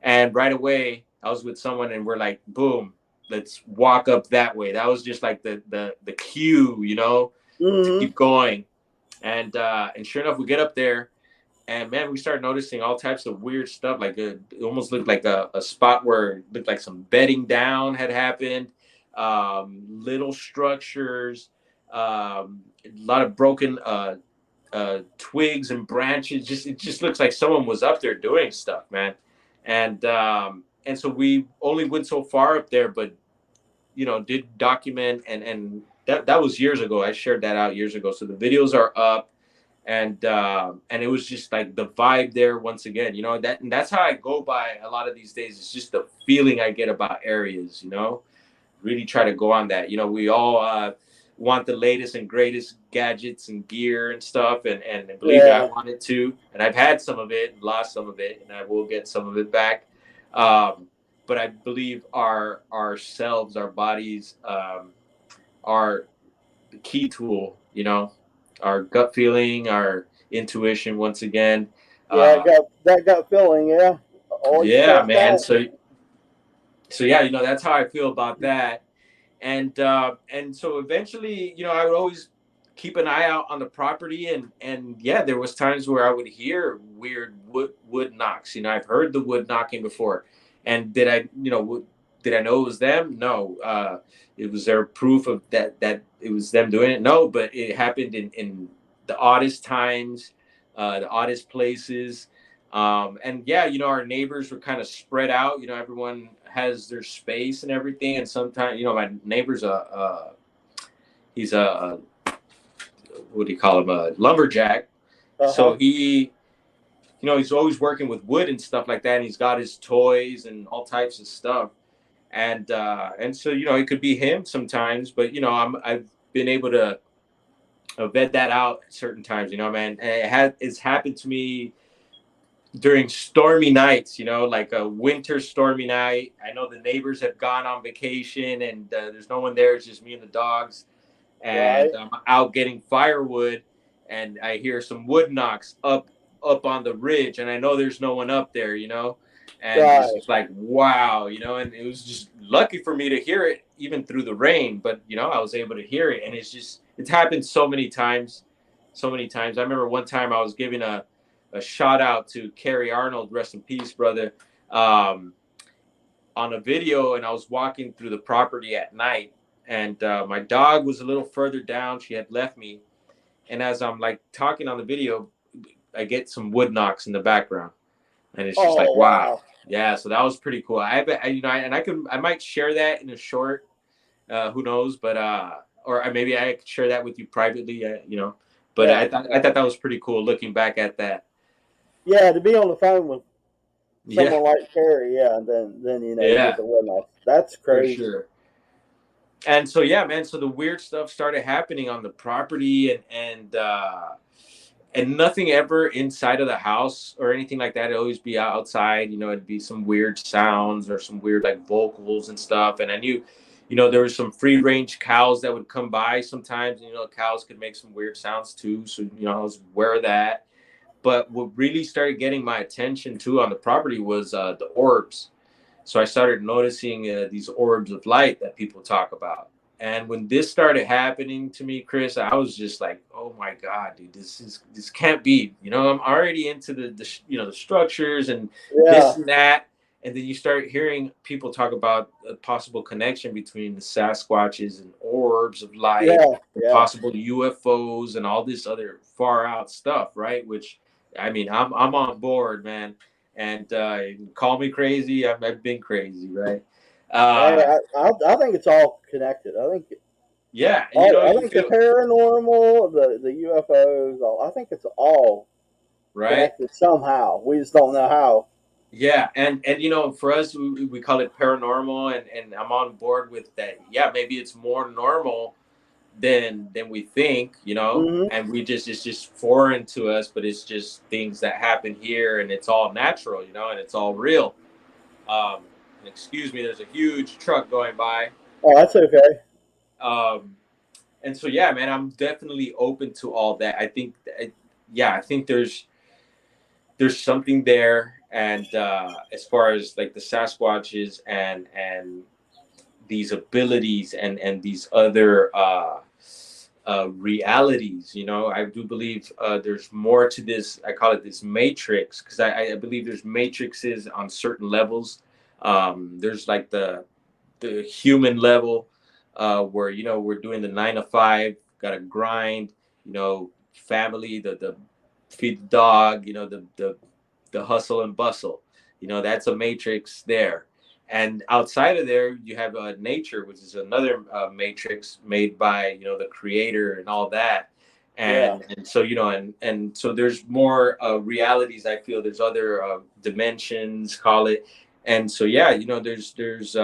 And right away, I was with someone, and we're like, boom, let's walk up that way. That was just like the cue, to Mm-hmm. keep going. And sure enough, we get up there, and man, we started noticing all types of weird stuff. Like it almost looked like a spot where it looked like some bedding down had happened. Little structures. A lot of broken twigs and branches. Just it just looks like someone was up there doing stuff, man. And so we only went so far up there, but did document, and that was years ago. I shared that out years ago. So the videos are up, and it was just like the vibe there once again. And that's how I go by a lot of these days. It's just the feeling I get about areas. Really try to go on that. We all want the latest and greatest gadgets and gear and stuff, and believe me, I Yeah, want it too. And I've had some of it, lost some of it, and I will get some of it back. Um, but I believe ourselves, our bodies, are the key tool. Our gut feeling, our intuition. Once again, yeah, uh, got that gut feeling. Yeah, always yeah, trust man. that. So yeah, that's how I feel about that. And so eventually, I would always keep an eye out on the property, and yeah, there was times where I would hear weird wood knocks. I've heard the wood knocking before, and did I know it was them? No. It was there proof of that it was them doing it? No, but it happened in the oddest times, the oddest places. And yeah, our neighbors were kind of spread out. Everyone has their space and everything. And sometimes, my neighbor's he's a, what do you call him? A lumberjack. Uh So huh. he's always working with wood and stuff like that. And he's got his toys and all types of stuff. And so, it could be him sometimes, but I've been able to vet that out at certain times, man. And it's happened to me during stormy nights, like a winter stormy night. I know the neighbors have gone on vacation, and there's no one there. It's just me and the dogs. And Right. I'm out getting firewood, and I hear some wood knocks up on the ridge, and I know there's no one up there, and it's Right. just like, wow, and it was just lucky for me to hear it even through the rain, but I was able to hear it. And it's happened so many times, so many times. I remember one time I was giving a shout out to Kerry Arnold, rest in peace, brother, um, on a video, and I was walking through the property at night, and my dog was a little further down. She had left me, and as I'm like talking on the video, I get some wood knocks in the background, and it's just like, Oh wow, wow. yeah. So that was pretty cool. And I might share that in a short, who knows, but or maybe I could share that with you privately, But Yeah. I thought that was pretty cool looking back at that. Yeah, to be on the phone with Yeah, someone like Terry, yeah, and then you get yeah, the win. That's for crazy. sure. And so yeah, man. So the weird stuff started happening on the property, and nothing ever inside of the house or anything like that. It'd always be outside. It'd be some weird sounds or some weird like vocals and stuff. And I knew, there was some free range cows that would come by sometimes. And, cows could make some weird sounds too. So I was aware of that. But what really started getting my attention too on the property was the orbs. So I started noticing these orbs of light that people talk about. And when this started happening to me, Chris, I was just like, "Oh my God, dude, this can't be." I'm already into the structures and this Yeah. and that, and then you start hearing people talk about a possible connection between the Sasquatches and orbs of light Yeah. and Yeah. possible UFOs and all this other far out stuff, right? Which, I mean, I'm on board, man. And call me crazy. I've been crazy, right? Hey, Uh, I think it's all connected. yeah, and I you think the feel paranormal, the UFOs, I think it's all right. connected somehow. We just don't know how. Yeah, and for us, we call it paranormal, and I'm on board with that. Yeah, maybe it's more normal than we think, Hmm. and we just it's just foreign to us, but it's just things that happen here, and it's all natural, and it's all real. Um, and excuse me, there's a huge truck going by. Oh, that's okay. Um, and so yeah, man, I'm definitely open to all that. I think yeah, I think there's something there. And as far as like the Sasquatches and these abilities and these other realities, I do believe there's more to this. I call it this matrix, because I believe there's matrices on certain levels. There's like the human level, where we're doing the 9 to 5, gotta grind, family, the feed the dog, the hustle and bustle, that's a matrix there. And outside of there, you have nature, which is another matrix made by the creator and all that. And so and so there's more realities. I feel there's other dimensions, call it. And so there's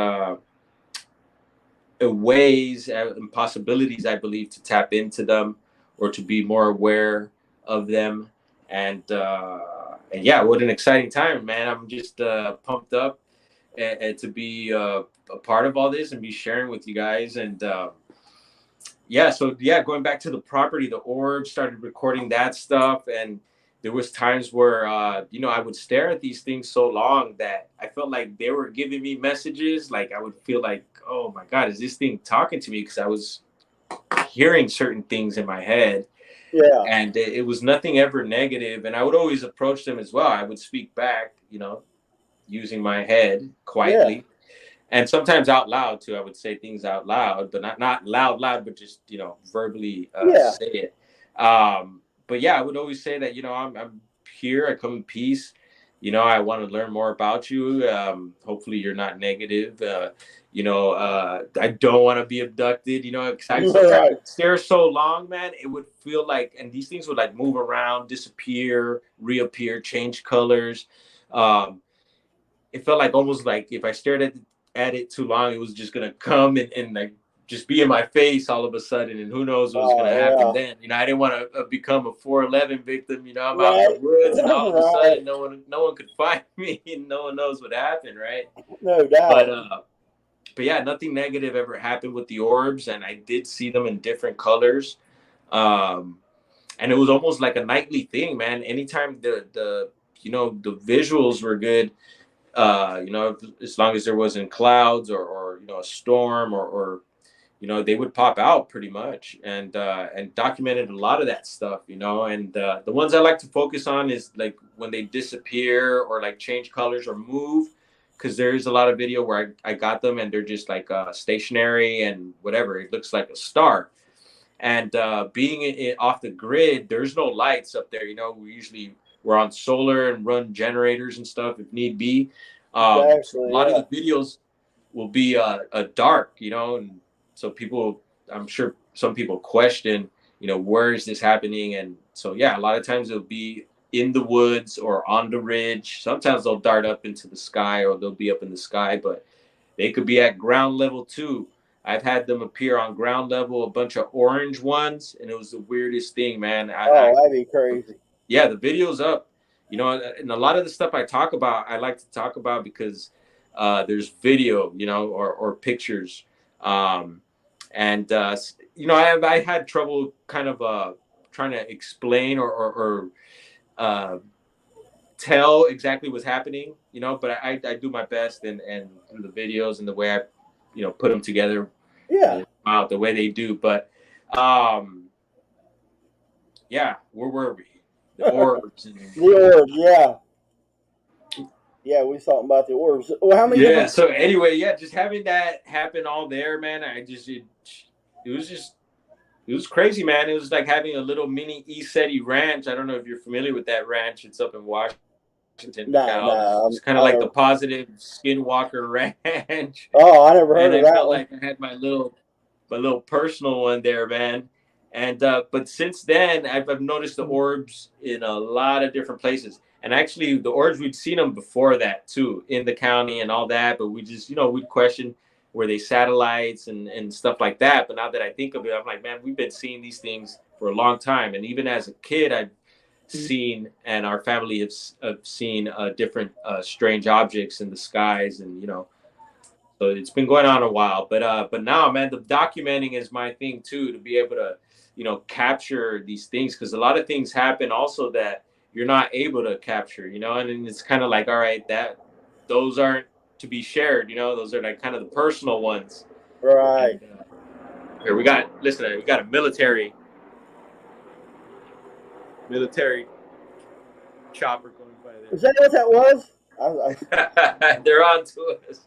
ways and possibilities, I believe, to tap into them or to be more aware of them. And yeah, what an exciting time, man. I'm just pumped up and to be a part of all this and be sharing with you guys. And going back to the property, the orb, started recording that stuff. And there was times where I would stare at these things so long that I felt like they were giving me messages. Like I would feel like, oh my God, is this thing talking to me? Because I was hearing certain things in my head. Yeah. And it was nothing ever negative. And I would always approach them as well. I would speak back, using my head quietly. Yeah. And sometimes out loud too. I would say things out loud, but not loud, but just verbally say it. But yeah, I would always say that I'm here. I come in peace. I want to learn more about you. Hopefully, you're not negative. I don't want to be abducted. Because I sometimes would stare so long, man. It would feel like, and these things would like move around, disappear, reappear, change colors. It felt like almost like if I stared at it too long, it was just gonna come and like just be in my face all of a sudden, and who knows what was gonna happen then. I didn't want to become a 411 victim. I'm out in the woods, and all of a sudden, no one could find me, and no one knows what happened, right? No doubt. But yeah, nothing negative ever happened with the orbs, and I did see them in different colors, and it was almost like a nightly thing, man. Anytime the visuals were good. As long as there wasn't clouds or a storm or they would pop out pretty much and documented a lot of that stuff, and the ones I like to focus on is like when they disappear or like change colors or move, because there is a lot of video where I got them and they're just like stationary and whatever. It looks like a star. And being off the grid, there's no lights up there. We're on solar and run generators and stuff if need be. So a lot of the videos will be dark, and so I'm sure some people question, where is this happening? And so, yeah, a lot of times it'll be in the woods or on the ridge. Sometimes they'll dart up into the sky or they'll be up in the sky, but they could be at ground level too. I've had them appear on ground level, a bunch of orange ones, and it was the weirdest thing, man. That'd be crazy. Yeah, the video's up. And a lot of the stuff I like to talk about because there's video, or pictures. I had trouble kind of trying to explain or tell exactly what's happening, but I do my best and through the videos and the way I, put them together. Yeah. Out the way they do. But yeah, where were we? The orbs. The orbs, yeah. Yeah, we was talking about the orbs. Well, how many? Yeah. So anyway, just having that happen all there, man. It was crazy, man. It was like having a little mini ESETI ranch. I don't know if you're familiar with that ranch. It's up in Washington. No. It's kind of like the Positive Skinwalker Ranch. Oh, I never heard of that. I felt like I had my little personal one there, man. And but since then, I've noticed the orbs in a lot of different places. And actually, the orbs, we'd seen them before that too, in the county and all that. But we just, we'd question, were they satellites and stuff like that. But now that I think of it, I'm like, man, we've been seeing these things for a long time. And even as a kid, I've seen, and our family have seen different strange objects in the skies, and so it's been going on a while. But now, man, the documenting is my thing too, to be able to capture these things, because a lot of things happen also that you're not able to capture, and it's kind of like, all right, those aren't to be shared, those are like kind of the personal ones, right? And, here we got a military chopper going by there. Is that what that was? They're on to us.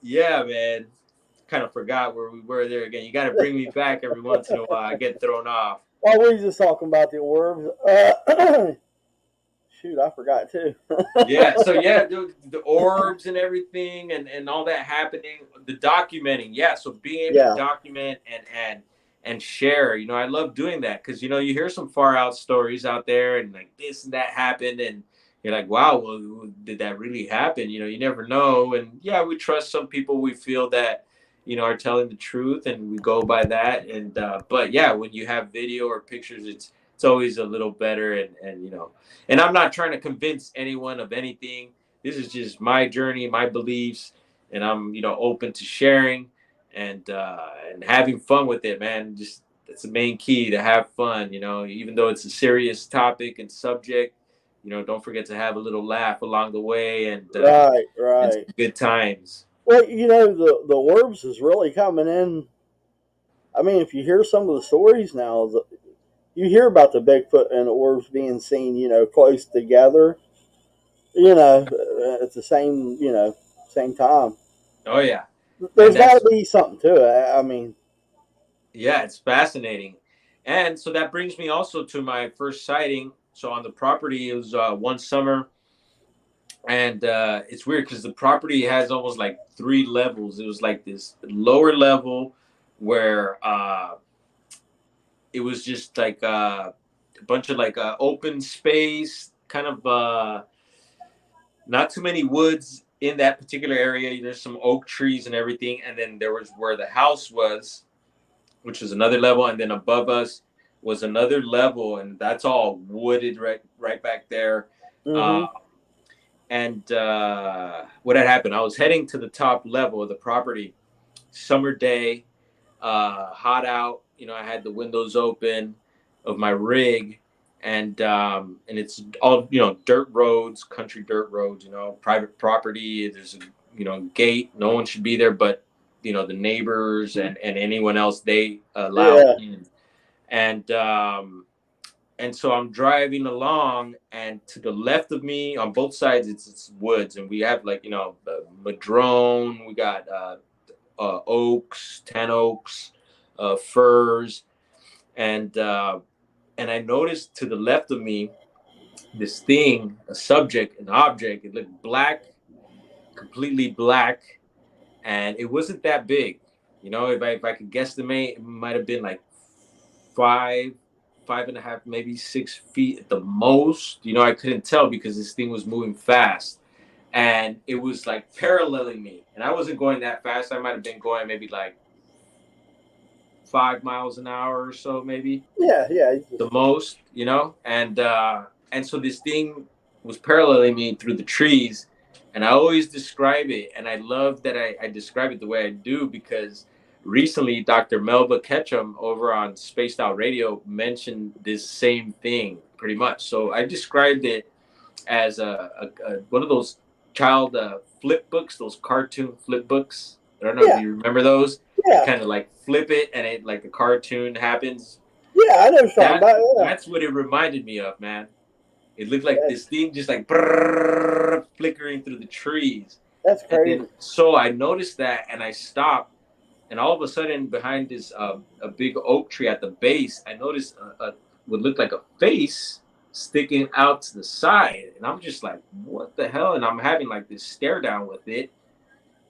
Yeah, man. kind of forgot where we were there again. You got to bring me back every once in a while. I get thrown off. Oh, we were just talking about the orbs. Shoot, I forgot too. Yeah, so yeah, the orbs and everything, and all that happening, the documenting. Yeah, so being able to Yeah, document and share. I love doing that because you hear some far out stories out there, and like this and that happened, and you're like, wow, well, did that really happen? You never know. And yeah, we trust some people. We feel that are telling the truth, and we go by that. And but yeah, when you have video or pictures, it's always a little better. And I'm not trying to convince anyone of anything. This is just my journey, my beliefs, and I'm open to sharing and having fun with it, man. Just that's the main key, to have fun. Even though it's a serious topic and subject, don't forget to have a little laugh along the way right, and right. some good times. Well, the orbs is really coming in. I mean, if you hear some of the stories now, you hear about the Bigfoot and the orbs being seen, close together, at the same, same time. Oh yeah, There's and got to that's be something to it. I mean, yeah, it's fascinating. And so that brings me also to my first sighting. So on the property, it was one summer, and it's weird because the property has almost like three levels. It was like this lower level where it was just like a bunch of like open space, kind of not too many woods in that particular area. There's some oak trees and everything, and then there was where the house was, which was another level, and then above us was another level, and that's all wooded right back there. Uh, mm-hmm. and what had happened? I was heading to the top level of the property, summer day, hot out. I had the windows open of my rig, and it's all dirt roads, country dirt roads. Private property. There's a gate. No one should be there, but the neighbors and anyone else they allow Yeah. in. And so I'm driving along, and to the left of me, on both sides, it's woods, and we have like madrone. We got oaks, tan oaks, firs, and I noticed to the left of me this thing, a subject, an object. It looked black, completely black, and it wasn't that big. If I could guesstimate, it might have been like 5.5, maybe 6 feet at the most. I couldn't tell because this thing was moving fast, and it was like paralleling me, and I wasn't going that fast. I might have been going maybe like 5 miles an hour or so, maybe Yeah, yeah. the most, and so this thing was paralleling me through the trees, and I always describe it, and I love that I describe it the way I do because recently Dr. Melba Ketchum over on Spaced Out Radio mentioned this same thing pretty much. So I described it as a one of those child flip books, those cartoon flip books. I don't know if Yeah, you remember those. You yeah, kind of like flip it, and it like the cartoon happens. yeah. I know what you're talking That about. Yeah, that's what it reminded me of, man. It looked like that's, this thing just like brrr, flickering through the trees. that's And crazy. then so I noticed that, and I stopped, and all of a sudden behind this a big oak tree at the base, I noticed what looked like a face sticking out to the side, and I'm just like, what the hell? And I'm having like this stare down with it,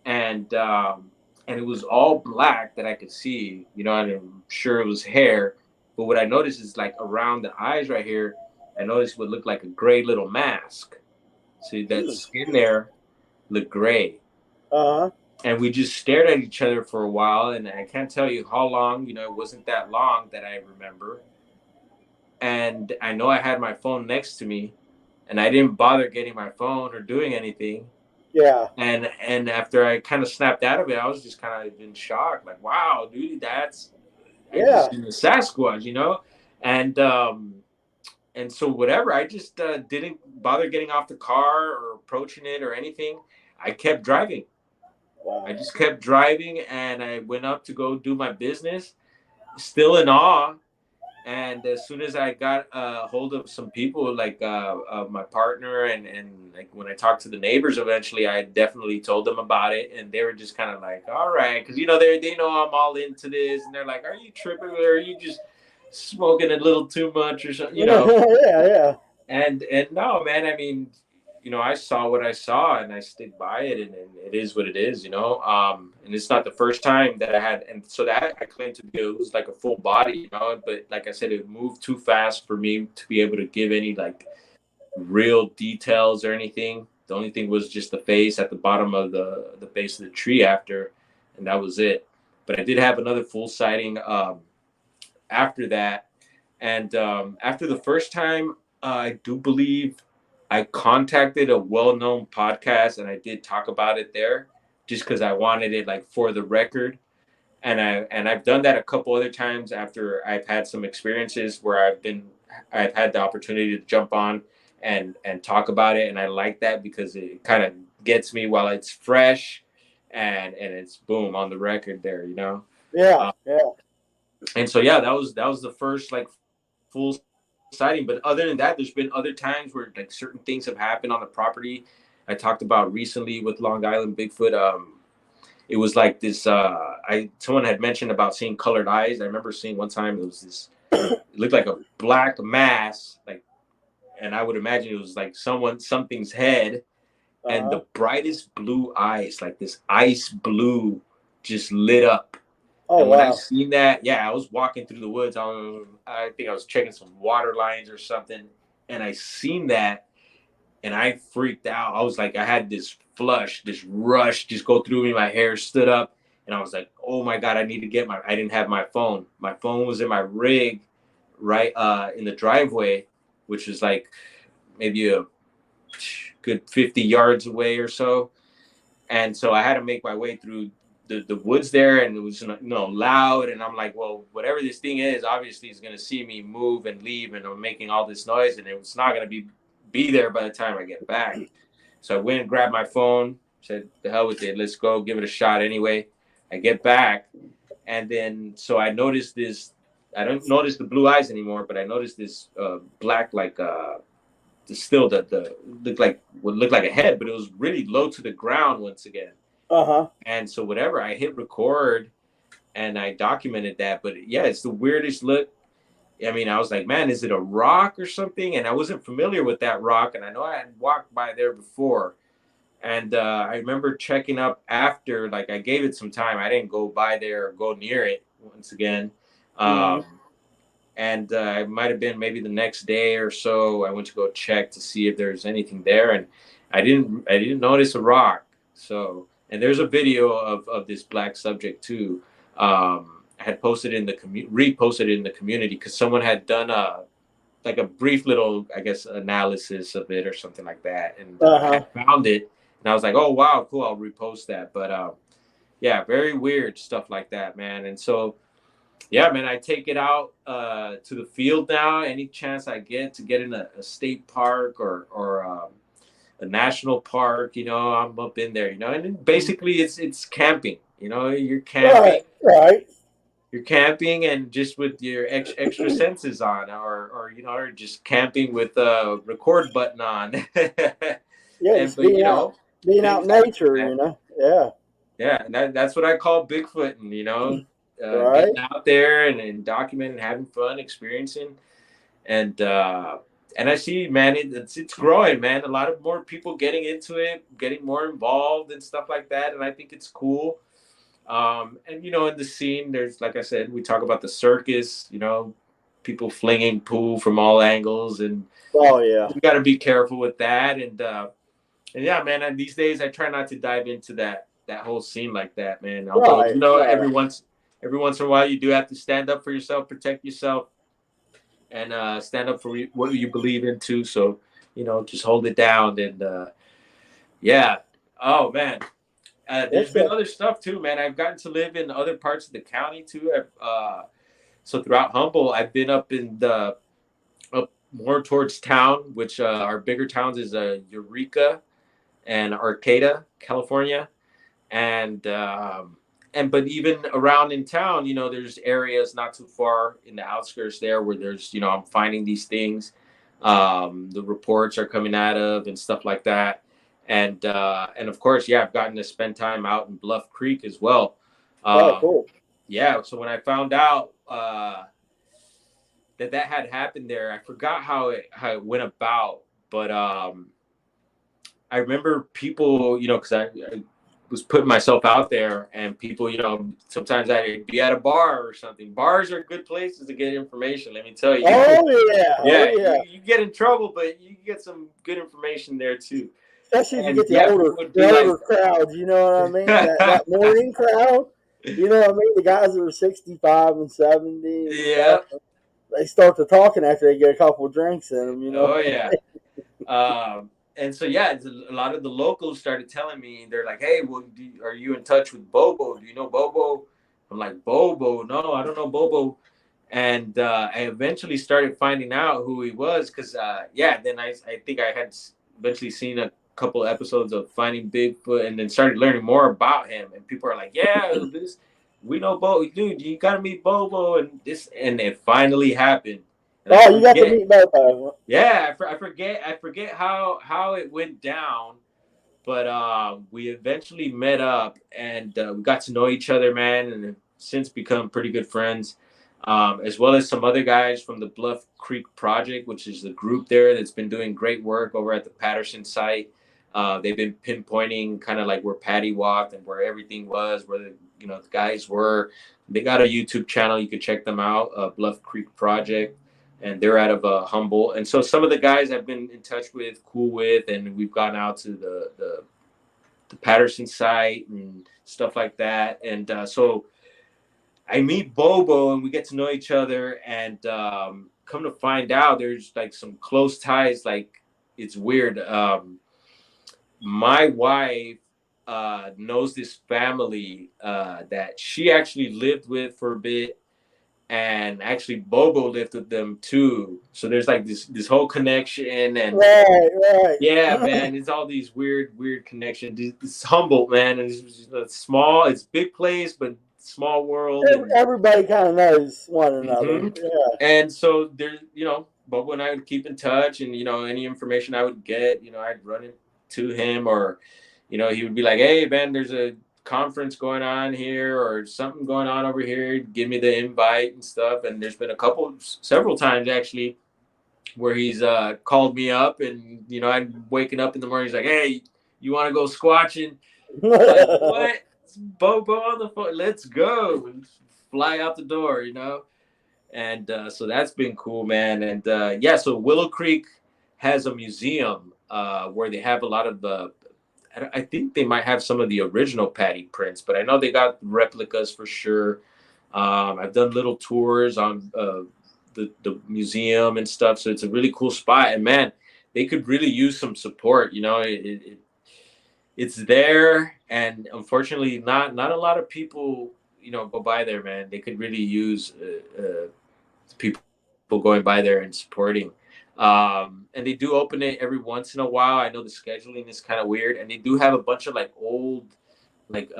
and it was all black that I could see, and I'm sure it was hair. But what I noticed is like around the eyes right here, I noticed what looked like a gray little mask. See that skin there looked gray. Uh huh. And we just stared at each other for a while, and I can't tell you how long, it wasn't that long that I remember. And I know I had my phone next to me, and I didn't bother getting my phone or doing anything. Yeah, And after I kind of snapped out of it, I was just kind of in shock, like, wow, dude, I just yeah. seen the Sasquatch. And and so whatever, I just didn't bother getting off the car or approaching it or anything. I kept driving. Wow. I just kept driving, and I went up to go do my business, still in awe. And as soon as I got hold of some people, like my partner, and like when I talked to the neighbors, eventually I definitely told them about it, and they were just kind of like, "All right," because they know I'm all into this, and they're like, "Are you tripping, or are you just smoking a little too much, or something?" Yeah, yeah. And no, man. I mean, I saw what I saw, and I stick by it, and it is what it is. And it's not the first time that I had, and so that I claim to be it was like a full body, but like I said, it moved too fast for me to be able to give any like real details or anything. The only thing was just the face at the bottom of the base of the tree after, and that was it. But I did have another full sighting after that, and after the first time, I do believe I contacted a well-known podcast, and I did talk about it there, just because I wanted it like for the record. I've done that a couple other times after I've had some experiences where I've had the opportunity to jump on and talk about it, and I like that because it kind of gets me while it's fresh, and it's boom on the record there, Yeah, Uh, yeah. and so yeah, that was the first like full sighting. But other than that, there's been other times where like certain things have happened on the property. I talked about recently with Long Island Bigfoot. It was like this. I Someone had mentioned about seeing colored eyes. I remember seeing one time it was this. It looked like a black mass, like, and I would imagine it was like something's head, and Uh-huh. the brightest blue eyes, like this ice blue, just lit up. Oh, And when I wow. seen that, yeah, I was walking through the woods. I think I was checking some water lines or something, and I seen that, and I freaked out. I was like, I had this flush, this rush, just go through me. My hair stood up, and I was like, oh my god, I need to get my. I didn't have my phone. My phone was in my rig, right in the driveway, which was like maybe a good 50 yards away or so. And so I had to make my way through the woods there, and it was loud, and I'm like, well, whatever this thing is, obviously is going to see me move and leave, and I'm making all this noise, and it's not going to be there by the time I get back. So I went and grabbed my phone, said, the hell with it, let's go give it a shot anyway. I get back, and then so I noticed this. I don't notice the blue eyes anymore, but I noticed this black, like still the looked like what looked like a head, but it was really low to the ground once again. Uh-huh. And so whatever, I hit record and I documented that. But yeah, it's the weirdest look. I mean, I was like, man, is it a rock or something? And I wasn't familiar with that rock, and I know I had walked by there before. And I remember checking up after, like I gave it some time. I didn't go by there or go near it once again. Mm-hmm. And it might have been maybe the next day or so. I went to go check to see if there's anything there, and I didn't notice a rock. So, and there's a video of this black subject too. I had posted in the reposted in the community because someone had done a like a brief little, I guess, analysis of it or something like that, and I Uh-huh. had found it, and I was like, oh wow, cool, I'll repost that. But yeah, very weird stuff like that, man. And so yeah, man, I take it out to the field now. Any chance I get to get in a state park or a national park, I'm up in there, and basically it's camping. Right, right. You're camping, and just with your extra senses on, or just camping with a record button on, Yeah, and just but being out things in happen, nature, man. Yeah. Yeah, and that's what I call Bigfooting, Right. getting out there and documenting, having fun, experiencing, and I see, man, it's growing, man. A lot of more people getting into it, getting more involved and stuff like that, and I think it's cool. And in the scene, there's, like I said, we talk about the circus, people flinging poo from all angles, and Oh, yeah. we got to be careful with that. And yeah, man, and these days I try not to dive into that whole scene like that, man. Although Right, every once in a while you do have to stand up for yourself, protect yourself, and stand up for what you believe in too. So just hold it down, and yeah. Oh man, there's It's been a, other stuff too, man. I've gotten to live in other parts of the county too. So throughout Humboldt, I've been up more towards town, which our bigger towns is Eureka and Arcata, California, and but even around in town, there's areas not too far in the outskirts there where there's, I'm finding these things. The reports are coming out of and stuff like that. And of course, yeah, I've gotten to spend time out in Bluff Creek as well. Oh, Um, cool. yeah. So when I found out, that had happened there, I forgot how it went about, but, I remember people, because I was putting myself out there, and people, sometimes I'd be at a bar or something. Bars are good places to get information. Let me tell you. Oh yeah, oh Yeah, yeah. you get in trouble, but you get some good information there too. Especially if you And get yeah, people would the be like, older crowds. You know what I mean? That morning crowd. You know what I mean? The guys that are 65 and 70 and yeah, stuff. They start to talking after they get a couple of drinks in them. You know. oh yeah. And so yeah, a lot of the locals started telling me, they're like, "Hey, well, are you in touch with Bobo? Do you know Bobo?" I'm like, "Bobo? No, I don't know Bobo." And I eventually started finding out who he was, because yeah, then I think I had eventually seen a couple episodes of Finding Bigfoot, and then started learning more about him. And people are like, "Yeah, this we know Bobo, dude. You gotta meet Bobo," and this, and it finally happened. And I Oh, you got to forget, meet both of them. yeah, I forget how it went down, but we eventually met up, and we got to know each other, man, and have since become pretty good friends. As well as some other guys from the Bluff Creek Project, which is the group there that's been doing great work over at the Patterson site. They've been pinpointing kind of like where Patty walked and where everything was, where the guys were. They got a YouTube channel, you could check them out, Bluff Creek Project, and they're out of Humboldt. And so some of the guys I've been in touch with, cool with, and we've gone out to the Patterson site and stuff like that. And so I meet Bobo, and we get to know each other, and come to find out, there's like some close ties. Like, it's weird. My wife knows this family that she actually lived with for a bit, and actually Bobo lived with them too. So there's like this whole connection, and Right, yeah, right. man, it's all these weird connections. It's Humboldt, man, and it's small, it's big place, but small world, and Everybody kind of knows one another. mhm. Yeah. And so there's, Bobo and I would keep in touch, and any information I would get, I'd run it to him, or he would be like, "Hey, Ben, there's a conference going on here, or something going on over here. Give me the invite and stuff." And there's been several times actually, where he's called me up, and I'm waking up in the morning. He's like, "Hey, you want to go squatching?" Like, what? It's Bobo on the phone. Let's go and fly out the door. And so that's been cool, man. And yeah, so Willow Creek has a museum where they have a lot of the. I think they might have some of the original Patty prints, but I know they got replicas for sure. I've done little tours on the museum and stuff, so it's a really cool spot. And man, they could really use some support. It's there, and unfortunately, not a lot of people go by there, man. They could really use people going by there and supporting. And they do open it every once in a while. I know the scheduling is kind of weird, and they do have a bunch of like old, like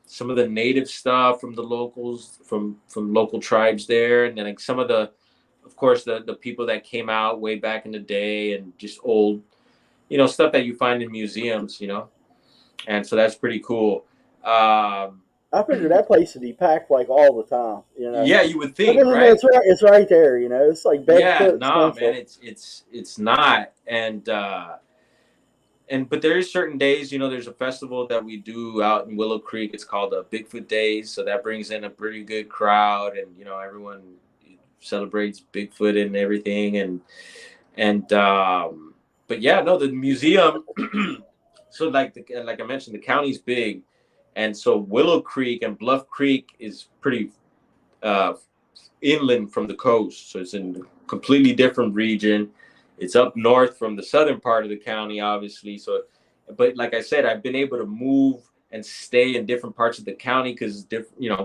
some of the native stuff from the locals, from local tribes there, and then like some of the, of course, the people that came out way back in the day, and just old, stuff that you find in museums. And so that's pretty cool. Um, I figure that place would be packed like all the time. You know. yeah, you would think, Because I mean, right? it's right there. You know, it's like Yeah, Bigfoot nah, man, Central. it's not. And but there is certain days, there's a festival that we do out in Willow Creek. It's called Bigfoot Days, so that brings in a pretty good crowd, and everyone celebrates Bigfoot and everything, and but yeah, no, the museum. So like I mentioned, the county's big, and so Willow Creek and Bluff Creek is pretty uh, inland from the coast, so it's in a completely different region. It's up north from the southern part of the county, obviously. So, but like I said, I've been able to move and stay in different parts of the county because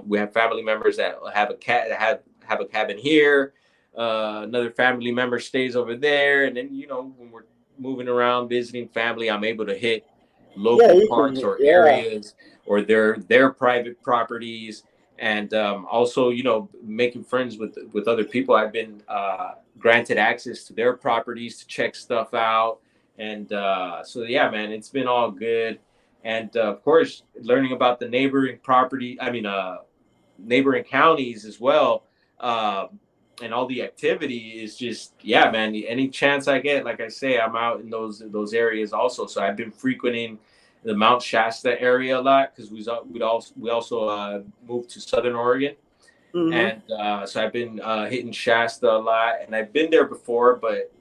we have family members that have a cat that have a cabin here. Another family member stays over there, and then when we're moving around visiting family, I'm able to hit Yeah, local you parks can. or Yeah. areas or their private properties, and also making friends with other people. I've been granted access to their properties to check stuff out, and so yeah, man, it's been all good. And of course, learning about the neighboring property. I mean, neighboring counties as well. And all the activity is just, yeah, man. Any chance I get, like I say, I'm out in those areas also. So I've been frequenting the Mount Shasta area a lot because we also moved to Southern Oregon, Hmm. and so I've been hitting Shasta a lot, and I've been there before, but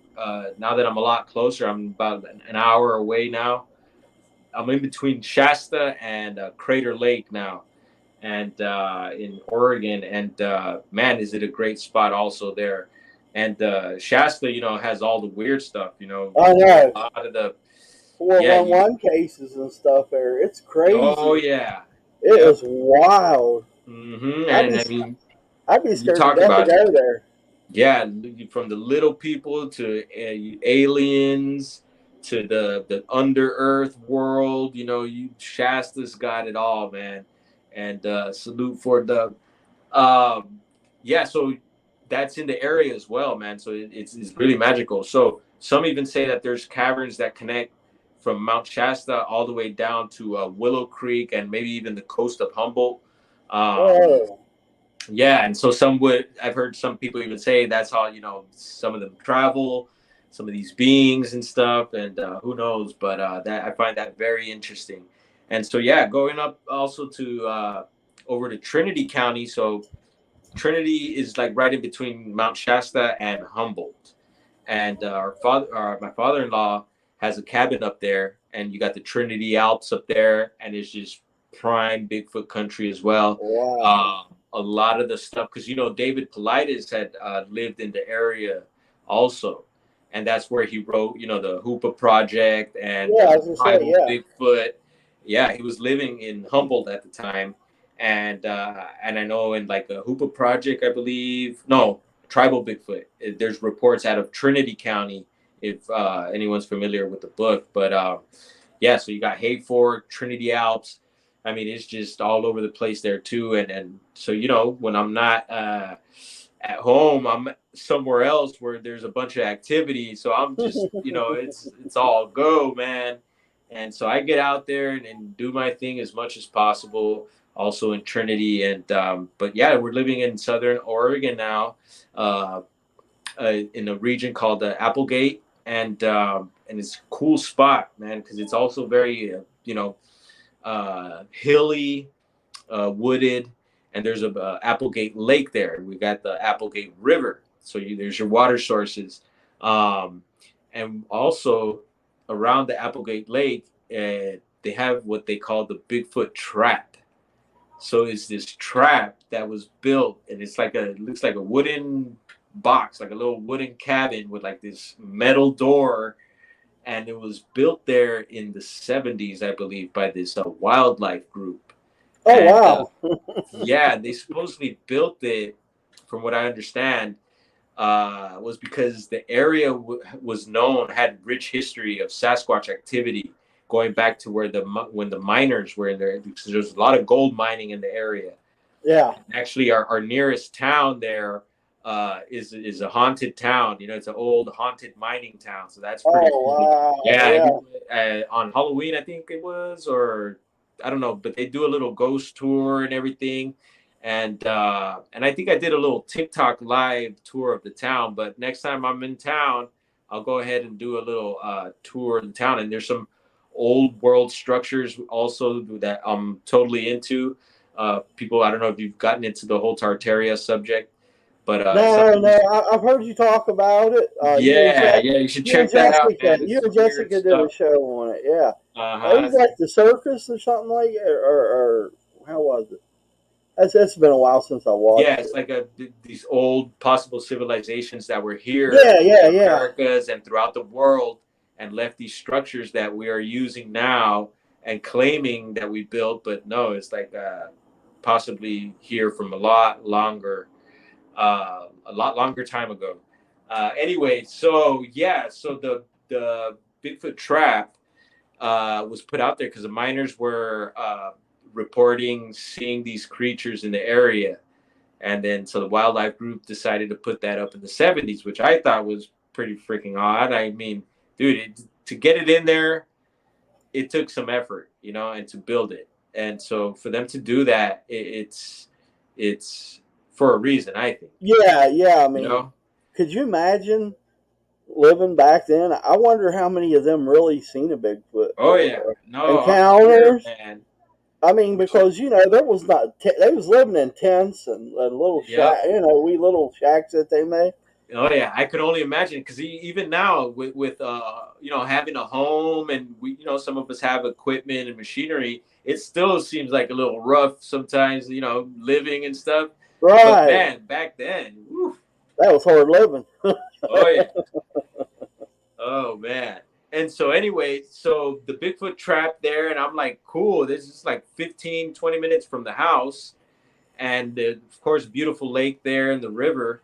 now that I'm a lot closer, I'm about an hour away now. I'm in between Shasta and Crater Lake now, and in Oregon. And man, is it a great spot also there. And Shasta, has all the weird stuff. I know. A lot of the yeah, you 411 cases and stuff there. It's oh crazy. yeah, It yep. is wild. I'd And be I mean, I'd be you scared to talk death to about it. go there. Yeah, from the little people to aliens to the under earth world. You Shasta's got it all, man. And salute for the Um, yeah, so that's in the area as well, man. So it's really magical. So some even say that there's caverns that connect from Mount Shasta all the way down to Willow Creek and maybe even the coast of Humboldt. Um, Whoa. yeah, and so I've heard some people even say that's how, some of them travel, some of these beings and stuff, and who knows, but that I find that very interesting. And so, yeah, going up also to over to Trinity County. So Trinity is like right in between Mount Shasta and Humboldt. And my father-in-law has a cabin up there, and you got the Trinity Alps up there, and it's just prime Bigfoot country as well. Wow. A lot of the stuff, because David Paulides had lived in the area also, and that's where he wrote, the Hoopa Project and Yeah, I was gonna say, Tribal yeah. Bigfoot. Yeah, he was living in Humboldt at the time, and I know in like a Hoopa Project, I believe, no, Tribal Bigfoot. There's reports out of Trinity County, if anyone's familiar with the book. But yeah, so you got Hayfork, Trinity Alps. I mean, it's just all over the place there too. And so when I'm not at home, I'm somewhere else where there's a bunch of activity. So I'm just it's all go, man. And so I get out there and do my thing as much as possible. Also in Trinity, and but yeah, we're living in Southern Oregon now, uh, in a region called the Applegate, and it's a cool spot, man, because it's also very hilly, wooded, and there's a Applegate Lake there. We got the Applegate River, so there's your water sources, um, and also around the Applegate Lake, they have what they call the Bigfoot Trap. So it's this trap that was built, and it looks like a wooden box, like a little wooden cabin with like this metal door, and it was built there in the 70s, I believe, by this wildlife group. Oh And wow. yeah, they supposedly built it, from what I understand, was because the area was known, had rich history of Sasquatch activity going back to when the miners were in there, because there's a lot of gold mining in the area. Yeah. Actually, our nearest town there is a haunted town. It's an old haunted mining town, so that's pretty Oh cool. wow. Yeah, Yeah. on Halloween, I think it was, or I don't know, but they do a little ghost tour and everything. And I think I did a little TikTok live tour of the town. But next time I'm in town, I'll go ahead and do a little tour of the town. And there's some old world structures also that I'm totally into. People, I don't know if you've gotten into the whole Tartaria subject, but some No, of no. these, I've heard you talk about it. yeah, you should check that out, man. You It's and some weird Jessica did a stuff. show on it. Yeah. It Uh-huh. was like the circus or something like it, or how was it? That's been a while since I Yeah, watched it's it. like these old possible civilizations that were here Yeah, in yeah, the yeah. Americas and throughout the world, and left these structures that we are using now and claiming that we built, but no, it's like possibly here from a lot longer time ago. Anyway, so yeah, so the Bigfoot trap. was put out there because the miners were reporting seeing these creatures in the area. And then so the wildlife group decided to put that up in the 70s, which I thought was pretty freaking odd. I mean, dude, to get it in there, it took some effort, you know, and to build it. And so for them to do that, it's for a reason, I think. Yeah, yeah. I You mean, know? could you imagine living back then? I wonder how many of them really seen a Bigfoot Oh yeah, or no, I'm sure, encounters. man. I mean, I'm sure. because there was not they was living in tents and little shack, Yep. wee little shacks that they made. Oh yeah, I could only imagine because even now with having a home and we some of us have equipment and machinery, it still seems like a little rough sometimes, living and stuff. But Right, man, back then, whew, that was hard living. oh yeah, oh man. And so anyway, so the Bigfoot trap there, and I'm like, cool. This is like 15, 20 minutes from the house, and of course, beautiful lake there and the river.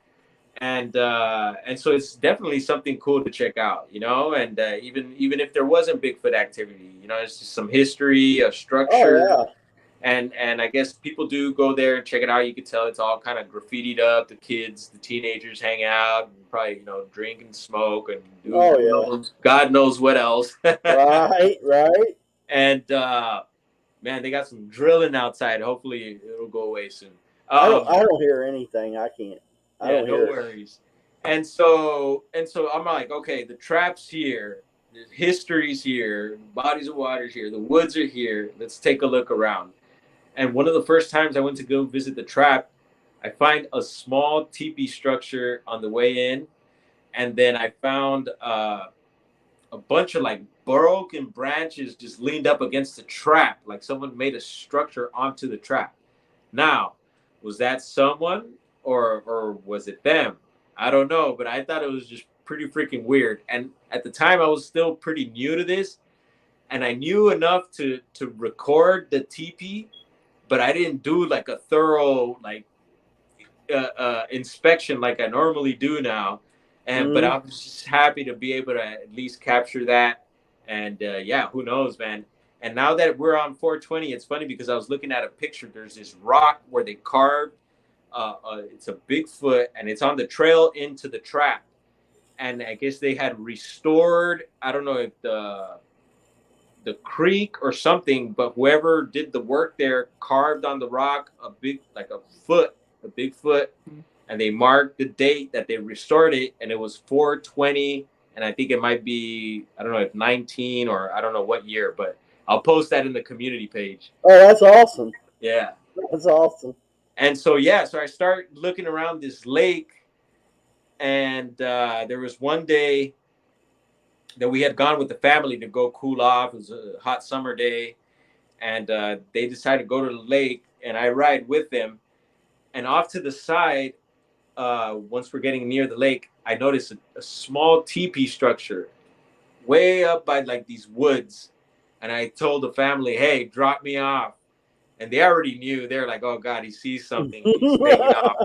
And so it's definitely something cool to check out, and even if there wasn't Bigfoot activity, it's just some history, a Oh structure, yeah, and I guess people do go there and check it out. You could tell it's all kind of graffitied up. The kids, the teenagers hang out, and probably drink and smoke and do oh who yeah. knows, God knows what else. Right, right. And man, they got some drilling outside. Hopefully, it'll go away soon. I don't hear anything. I can't. I Yeah, don't no hear it. worries. And so I'm like, okay, the trap's here, the history's here, bodies of water's here, the woods are here. Let's take a look around. And one of the first times I went to go visit the trap, I find a small teepee structure on the way in, and then I found a bunch of like broken branches just leaned up against the trap, like someone made a structure onto the trap. Now, was that someone or was it them? I don't know, but I thought it was just pretty freaking weird. And at the time, I was still pretty new to this, and I knew enough to record the TP, but I didn't do like a thorough inspection like I normally do now. But Mm. I'm just happy to be able to at least capture that. And yeah, who knows, man. And now that we're on 420, it's funny because I was looking at a picture. There's this rock where they carved. It's a Bigfoot, and it's on the trail into the trap. And I guess they had restored. I don't know if the creek or something, but whoever did the work there carved on the rock a big foot, and they marked the date that they restored it, and it was 420, and I think it might be, I don't know if 19 or I don't know what year, but I'll post that in the community page. Oh, that's awesome. Yeah. That's awesome. And so yeah, so I start looking around this lake, and there was one day that we had gone with the family to go cool off. It was a hot summer day, and they decided to go to the lake, and I ride with them. And off to the side, once we're getting near the lake, I noticed a small teepee structure way up by like these woods. And I told the family, "Hey, drop me off." And they already knew. They're like, "Oh God, he sees something. He's taking off."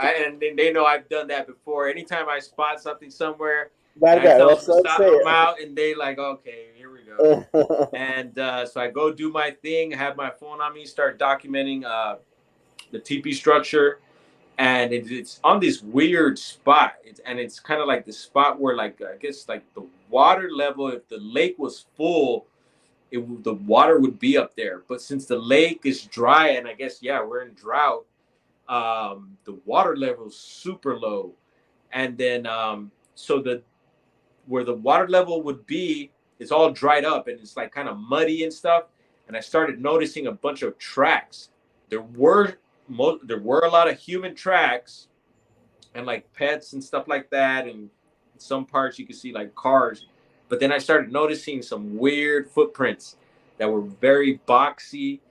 And they know I've done that before. Anytime I spot something somewhere, Bad and I guy. tell them Let's to not stop say them out, and they like, "Okay, here we go." it. And so I go do my thing, have my phone on me, start documenting the teepee structure, and it's on this weird spot. It's kind of like the spot where, like, I guess, like the water level, if the lake was full, the water would be up there. But since the lake is dry, and I guess yeah, we're in drought, the water level is super low, and then so the where the water level would be, it's all dried up and it's like kind of muddy and stuff. And I started noticing a bunch of tracks. There were there were a lot of human tracks and like pets and stuff like that. And in some parts you could see like cars. But then I started noticing some weird footprints that were very boxy,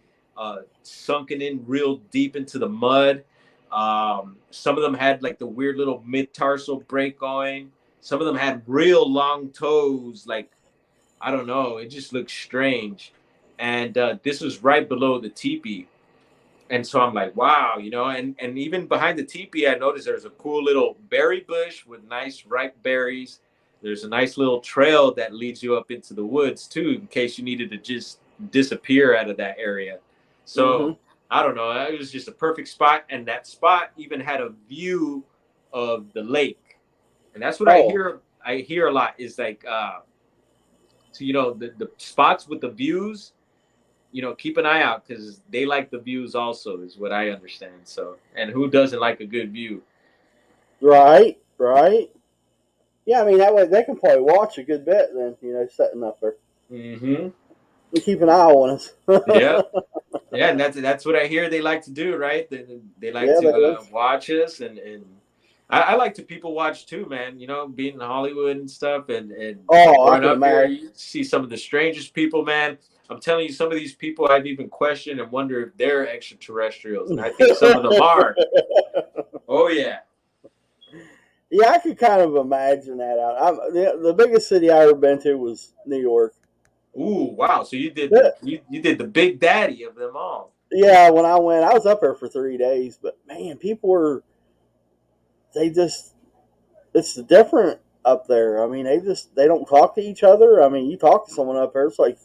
sunken in real deep into the mud. Some of them had like the weird little mid tarsal break going. Some of them had real long toes, like I don't know. It just looked strange. And this was right below the teepee. And so I'm like, wow, and even behind the teepee, I noticed there's a cool little berry bush with nice ripe berries. there's a nice little trail that leads you up into the woods too, in case you needed to just disappear out of that area. Mm-hmm. So I don't know. It was just a perfect spot, and that spot even had a view of the lake, and that's what I Oh, hear. I hear a lot is like, so the spots with the views. Keep an eye out because they like the views also, is what I understand. So, and who doesn't like a good view? right, right. Yeah, I mean that way they can probably watch a good bit. Then setting up there. Mm-hmm. We keep an eye on us. Yeah. Yeah, and that's what I hear they like to do, right? They like Yeah, to that's watch us, and I like to people watch too, man. Being in Hollywood and stuff, and oh, I growing can up here, imagine. you see some of the strangest people, man. I'm telling you, some of these people I've even questioned and wonder if they're extraterrestrials, and I think some of them are. Oh yeah. Yeah, I could kind of imagine that out. The biggest city I ever been to was New York. Ooh, wow. So you did the Yeah, you did the big daddy of them all. yeah, when I went, I was up there for 3 days. But man, people were they just it's different up there. I mean, they don't talk to each other. I mean, you talk to someone up there, it's like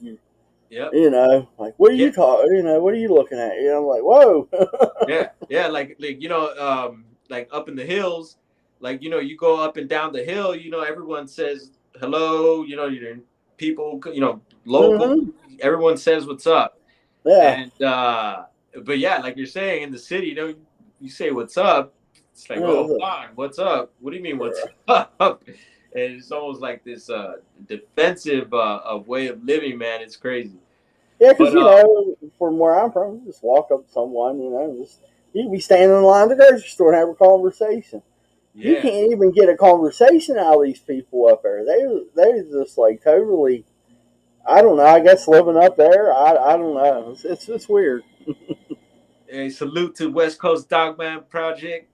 Yep. like what are Yeah. you talking? What are you looking at? I'm like, whoa. Yeah, yeah, like like up in the hills, like you go up and down the hill, everyone says hello, people, local, Hmm. everyone says what's up, Yeah. and but yeah, like you're saying in the city, you say what's up, it's like, oh, Yeah, hold on, what's up? What do you mean what's up? And it's almost like this defensive of way of living, man. It's crazy, because but from where I'm from, you just walk up to someone, just you be standing in line at the grocery store and have a conversation. You yeah. can't even get a conversation out of these people up there. They just like totally. I don't know. I guess living up there, I don't know. It's weird. A salute to West Coast Dogman Project.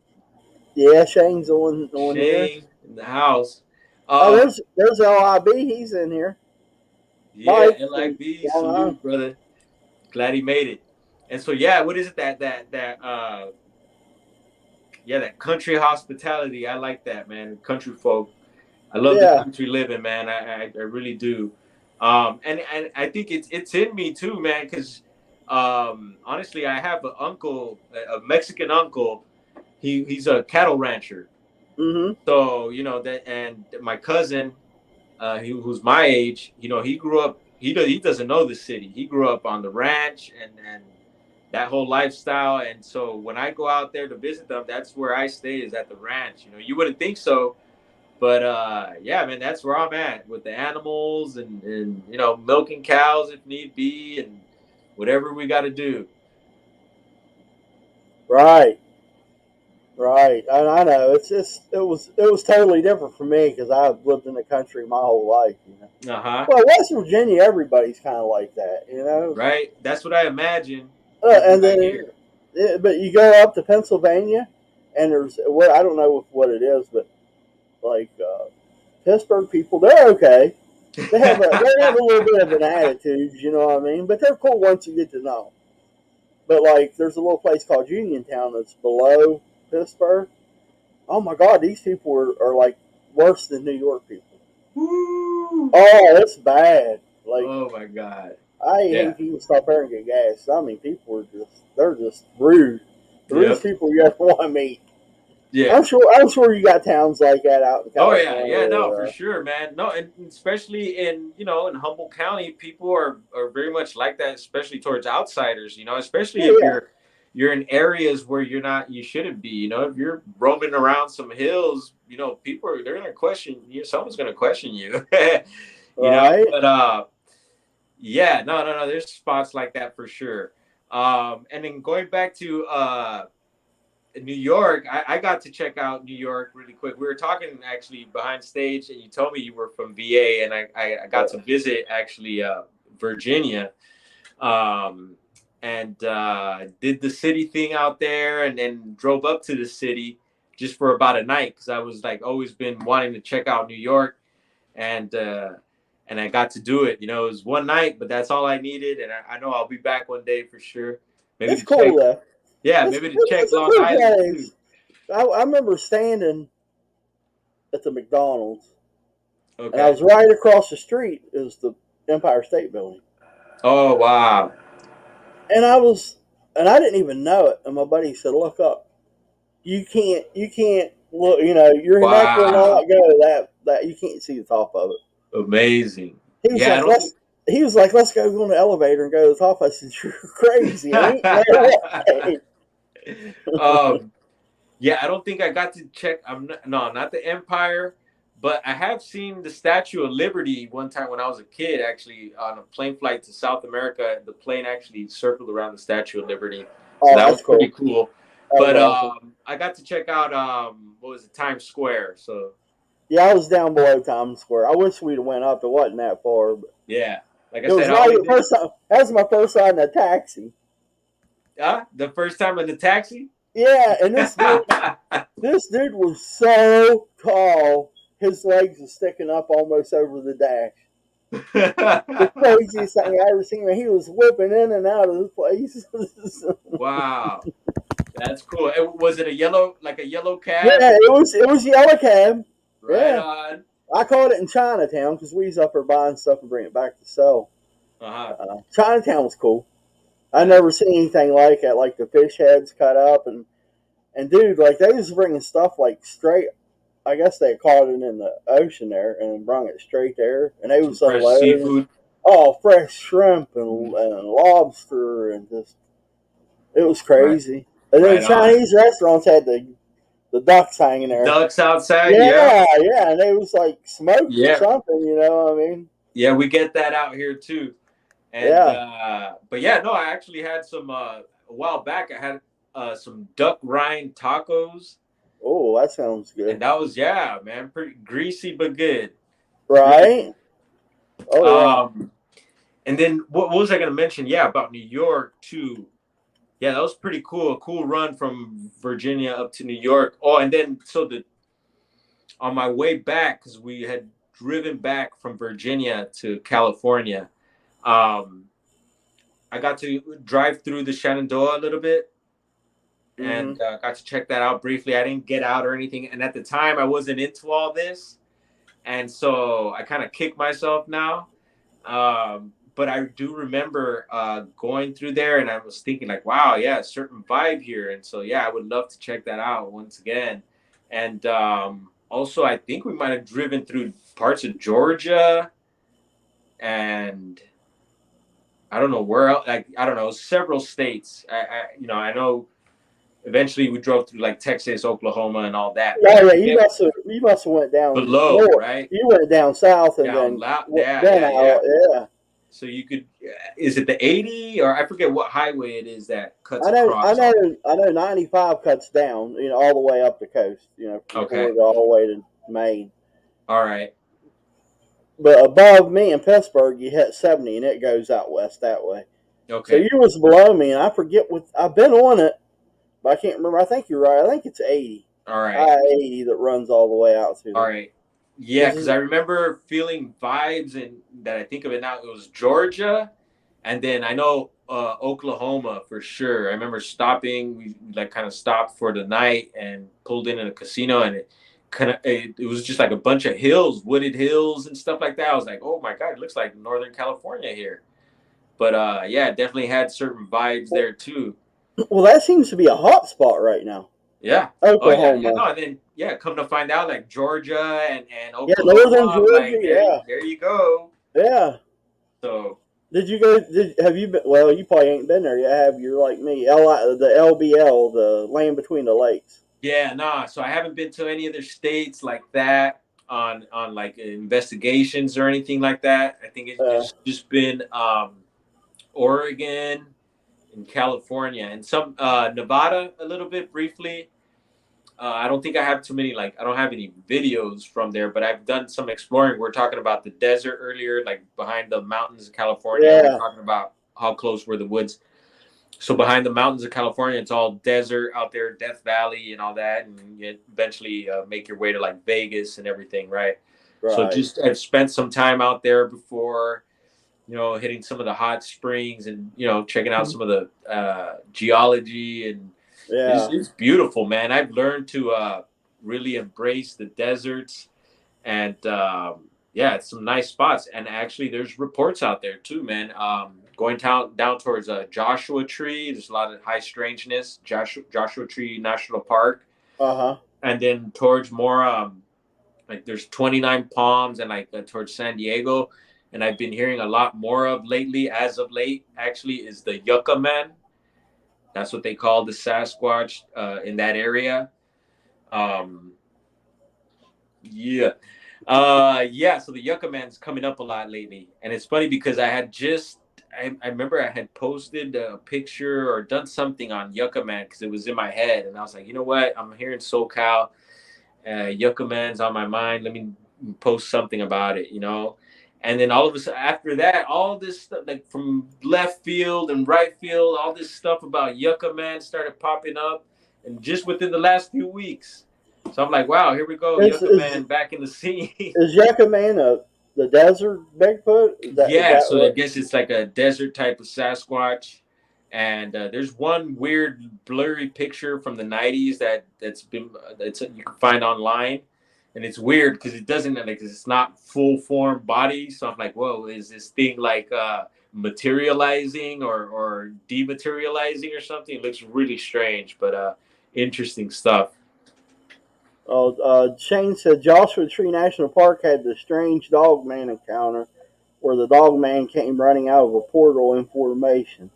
Yeah, Shane's on here. Shane in the house. Oh, Um, there's LIB. He's in here. yeah, Mike from LIB, Long Island. salute, brother. Glad he made it. And so yeah, what is it that yeah, that country hospitality. I like that, man. Country folk. I love the Yeah. country living, man. I really do. And I think it's in me too, man, because honestly, I have an uncle, a Mexican uncle. He's a cattle rancher. Mhm. So, that, and my cousin, who's my age, he grew up. He doesn't know the city. He grew up on the ranch and that whole lifestyle. And so when I go out there to visit them, that's where I stay, is at the ranch. You wouldn't think so, but yeah, man, that's where I'm at with the animals and milking cows if need be and whatever we got to do. Right. Right. And I know it was totally different for me because I've lived in the country my whole life. Uh huh. Well, West Virginia, everybody's kind of like that. Right. That's what I imagine from And what I then, hear. but you go up to Pennsylvania, and there's what I don't know what it is, but like Pittsburgh people, they're okay. They have a little bit of an attitude, you know what I mean? But they're cool once you get to know 'em. But like, there's a little place called Uniontown that's below Pittsburgh. Oh my God, these people are like worse than New York people. Woo! Oh, it's bad. Like, Oh my God. I Yeah. hate people stop there and get gas. I mean, people they're just rude. The rudest Yep. people you ever want to meet. Yeah. I'm sure you got towns like that out in Oh yeah, California. yeah, no, for sure, man. No, and especially in Humboldt County, people are very much like that, especially towards outsiders. Especially Oh if yeah, you're in areas where you shouldn't be. If you're roaming around some hills, people they're gonna question you. Someone's gonna question you. right. But yeah, no, there's spots like that for sure. And then going back to New York, I got to check out New York really quick. We were talking actually behind stage, and you told me you were from VA, and I got to visit actually Virginia, um, and did the city thing out there, and then drove up to the city just for about a night because I was like always been wanting to check out New York, and I got to do it. It was one night, but that's all I needed, and I know I'll be back one day for sure. Maybe It's to check, cool though. yeah, It's maybe to check it's a Long cool Island too. place. I remember standing at the McDonald's, and I Okay. was right across the street is the Empire State Building, Oh wow. and I didn't even know it. And my buddy said, "Look up. You can't look. You know, your neck will not Wow. go that you can't see the top of it." Amazing. He was Yeah, I like, don't think. let's go on the elevator and go to the top. I said, "You're crazy. Ain't no way." um, yeah, I don't think I got to check. I'm not, no, not the Empire, but I have seen the Statue of Liberty one time when I was a kid. Actually, on a plane flight to South America, the plane actually circled around the Statue of Liberty, so Oh, that was that's pretty cool. cool. That was But awesome. I got to check out what was it, Times Square. So Yeah, I was down below Times Square. I wish we'd have went up. It wasn't that far, but yeah, like I it was said, I right only the did first time. That was my first time in a taxi. the first time in the taxi. Yeah, and this dude was so tall. His legs were sticking up almost over the dash. The craziest thing I ever seen. He was whipping in and out of the place. Wow, that's cool. Was it a yellow, like a yellow Yeah, cab? it was Yellow Cab. Right Yeah, on. I caught it in Chinatown because we was up there buying stuff and bring it back to sell. Uh-huh. Chinatown was cool. I That's never seen anything like it. Like the fish heads cut up and dude, like they was bringing stuff like straight. I guess they caught it in the ocean there and brought it straight there, and they some was fresh unloading. seafood. Oh, fresh shrimp Mm. and lobster and just it was Right, crazy. And then right on. Chinese restaurants had the ducks hanging there. Ducks outside, yeah. Yeah, yeah, and they was like smoked or Yeah. something. You know what I mean? Yeah, we get that out here too. And Yeah. but yeah, no, I actually had some a while back I had some duck rind tacos. Oh, that sounds And good. that was, yeah, man, pretty greasy but good. Really Right? good. Oh yeah. Um and then what was I gonna mention? Yeah, about New York too. Yeah, that was pretty cool. A cool run from Virginia up to New York. Oh, and then so the on my way back, because we had driven back from Virginia to California, um, I got to drive through the Shenandoah a little bit Mhm. and got to check that out briefly. I didn't get out or anything, and at the time, I wasn't into all this, and so I kind of kick myself now. But I do remember going through there, and I was thinking like, wow, yeah, a certain vibe here, and so yeah, I would love to check that out once again. And also, I think we might have driven through parts of Georgia, and I don't know where else. Like I don't know, several states. I know. Eventually, we drove through like Texas, Oklahoma, and all that. But I Yeah, yeah. forget You must have went down below, north. right? You went down south and Down then loud. Yeah, then yeah, out. yeah. Yeah. So you could, is it the 80 or I forget what highway it is that cuts I know, I across all that? know, I know. 95 cuts down, you know, all the way up the coast, you know, from Okay. Florida all the way to Maine. All right. But above me in Pittsburgh, you hit 70, and it goes out west that way. So Okay. you was below me, and I forget what I've been on it, but I can't remember. I think you're right. I think it's 80, All right. I-80 that runs all the way out through All there. right. Yeah, This because is I remember feeling vibes and that I think of it now. It was Georgia, and then I know Oklahoma for sure. I remember stopping. We like kind of stopped for the night and pulled in a casino, and it was just like a bunch of hills, wooded hills and stuff like that. I was like, oh my god, it looks like Northern California here. But yeah, definitely had certain vibes there too. well, that seems to be a hot spot right now. Yeah. Oh yeah, yeah. Oklahoma. No, and then yeah, come to find out, like Georgia and Yeah, northern Oklahoma, Georgia. like Yeah, there you go. yeah. So Did you go? Have you been? Well, you probably ain't been there yet. Have you? Like me, the LBL, the land between the lakes. yeah, nah. So I haven't been to any other states like that on like investigations or anything like that. I think Uh, it's just been Oregon and California and some Nevada a little bit briefly. I don't think I have too many, like, I don't have any videos from there, but I've done some exploring. We're talking about the desert earlier, like behind the mountains of California. We're yeah. talking about how close were the woods. So behind the mountains of California, it's all desert out there, Death Valley and all that. And you eventually make your way to like Vegas and everything, right? So Right. just I've spent some time out there before, hitting some of the hot springs and, checking out some of the geology and Yeah. it's beautiful, man. I've learned to really embrace the deserts, and Yeah, it's some nice spots, and actually, there's reports out there too, man. Going down towards Joshua Tree, there's a lot of high strangeness. Joshua Tree National Park, Uh-huh. and then towards more like there's 29 Palms, and like towards San Diego, and I've been hearing a lot more of lately, as of late, actually, is the Yucca Man. That's what they call the Sasquatch in that area. Um, yeah. Yeah, so the Yucca Man's coming up a lot lately. And it's funny because I remember I had posted a picture or done something on Yucca Man because it was in my head. And I was like, you know what? I'm here in SoCal. Yucca Man's on my mind. Let me post something about it, you know? And then all of a sudden, after that, all this stuff, like from left field and right field, all this stuff about Yucca Man started popping up. And just within the last few weeks. So I'm like, wow, here we go. Is Yucca is Man back in the scene. is Yucca Man the desert Bigfoot? Is Yeah, that so I what? guess it's like a desert type of Sasquatch. And there's one weird blurry picture from the 90s that's you can find online, and it's weird because it doesn't like it's not full form body. So I'm like, whoa, is this thing like materializing or dematerializing or something? It looks really strange, but interesting stuff. Oh, Shane said Joshua Tree National Park had the strange dog man encounter where the dog man came running out of a portal in formation.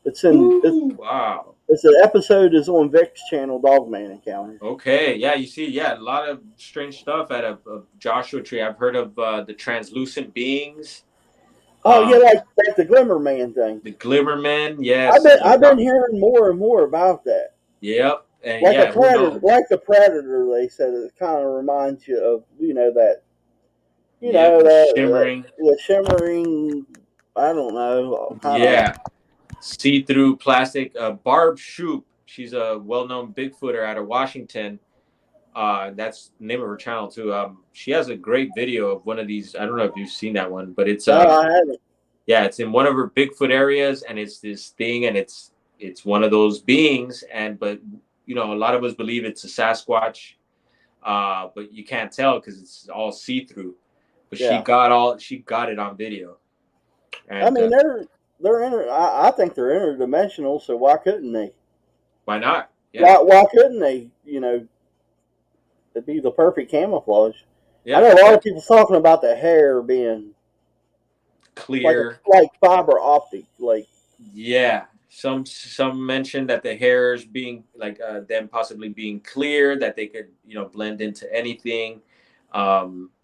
It's in it's, Ooh, wow. it's an episode is on Vic's channel, Dog Man Encounter. Okay, yeah, you see, yeah, a lot of strange stuff out of Joshua Tree. I've heard of the translucent beings, Oh yeah, um, like the Glimmer Man thing. the Glimmermen. I've Yes, been I've been hearing more and more about that. yep, and Like a yeah, who predator, knows? like the predator. They said it kind of reminds you of that Yep, the shimmering. the shimmering. I don't know, kind of. Yeah, see-through plastic. Barb Shoop, she's a well-known Bigfooter out of Washington. That's the name of her channel too. She has a great video of one of these. I don't know if you've seen that one, but it's No, I haven't. yeah, it's in one of her Bigfoot areas, and it's this thing, and it's one of those beings, and but a lot of us believe it's a Sasquatch, but you can't tell because it's all see through. But Yeah, she got it on video, I and mean I think they're interdimensional. So why couldn't they? why not? Yeah, Why couldn't they? It'd be the perfect camouflage. I yeah, know a lot of people talking about the hair being clear. like fiber optic, like Yeah, some mentioned that the hairs being like them possibly being clear, that they could blend into anything.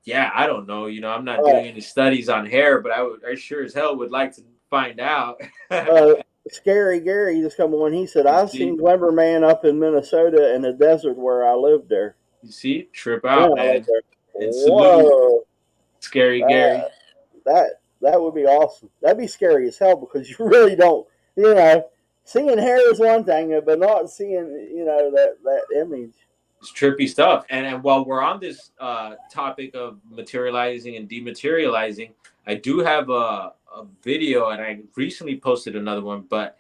Yeah, I don't know. I'm not uh, doing any studies on hair, but I sure as hell would like to find out. uh, Scary Gary just come on. He said You I've see, seen Glimmer Man up in Minnesota in the desert where I lived there. trip Yeah, out, like man, that. and salute, Scary Gary. That that would be awesome. That'd be scary as hell because you really don't, seeing hair is one thing, but not seeing, that image. It's trippy stuff. And while we're on this topic of materializing and dematerializing, I do have a video, and I recently posted another one, but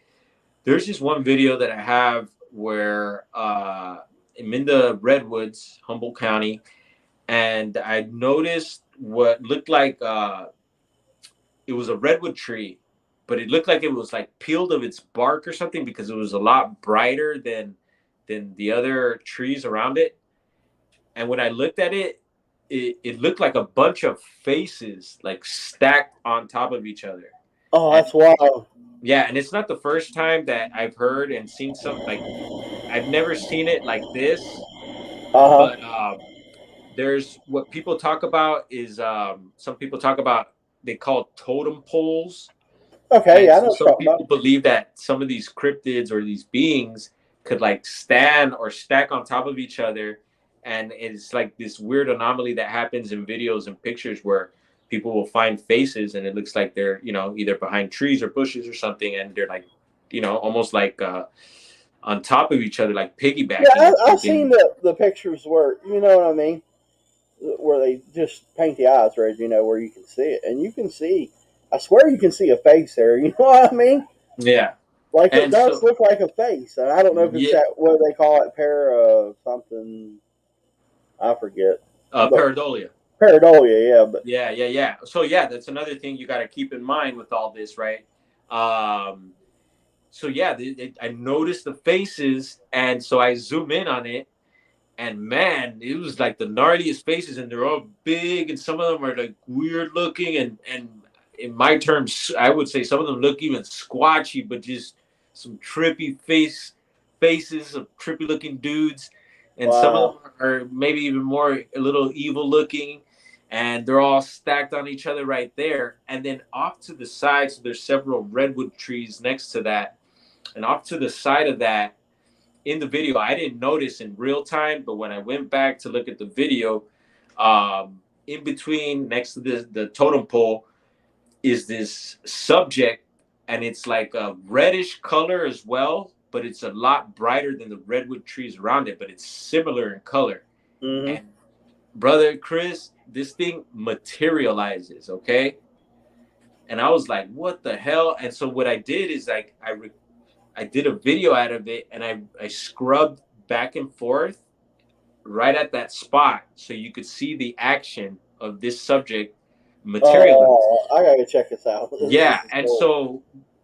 there's just one video that I have where I'm in the Redwoods, Humboldt County, and I noticed what looked like it was a redwood tree, but it looked like it was like peeled of its bark or something because it was a lot brighter than the other trees around it. And when I looked at it, it looked like a bunch of faces like stacked on top of each other. Oh, And that's wild. yeah, and it's not the first time that I've heard and seen something like I've never seen it like this, Uh huh. but there's what people talk about is some people talk about they call totem poles. Okay, And yeah, I so know what some you're talking about. people believe that some of these cryptids or these beings could like stand or stack on top of each other. And it's like this weird anomaly that happens in videos and pictures where people will find faces and it looks like they're, either behind trees or bushes or something. And they're like, almost like on top of each other, like Yeah, piggybacking or I've seen something. the pictures where, you know what I mean, where they just paint the eyes red, where you can see it, and you can see. I swear you can see a face there. You know what I mean? Yeah. Like it And does so, look like a face, and I don't know if it's yeah, that what they call it, pair of something. I forget, but pareidolia. Pareidolia, yeah, but Yeah. So yeah, that's another thing you got to keep in mind with all this, right? Um, so yeah, I noticed the faces, and so I zoom in on it, and man, it was like the gnarliest faces, and they're all big, and some of them are like weird looking, and in my terms, I would say some of them look even squatchy, but just some trippy faces of trippy looking dudes, and some of wow. them are maybe even more a little evil looking, and they're all stacked on each other right there, and then off to the side, so there's several redwood trees next to that, and off to the side of that in the video, I didn't notice in real time, but when I went back to look at the video, in between next to the totem pole is this subject, and it's like a reddish color as well, but it's a lot brighter than the redwood trees around it, but it's similar in color. Hmm. And brother Chris, this thing materializes, okay? And I was like, what the hell? And so what I did is like I did a video out of it, and I scrubbed back and forth right at that spot so you could see the action of this subject materialize. I gotta check this out. Yeah, This is and cool.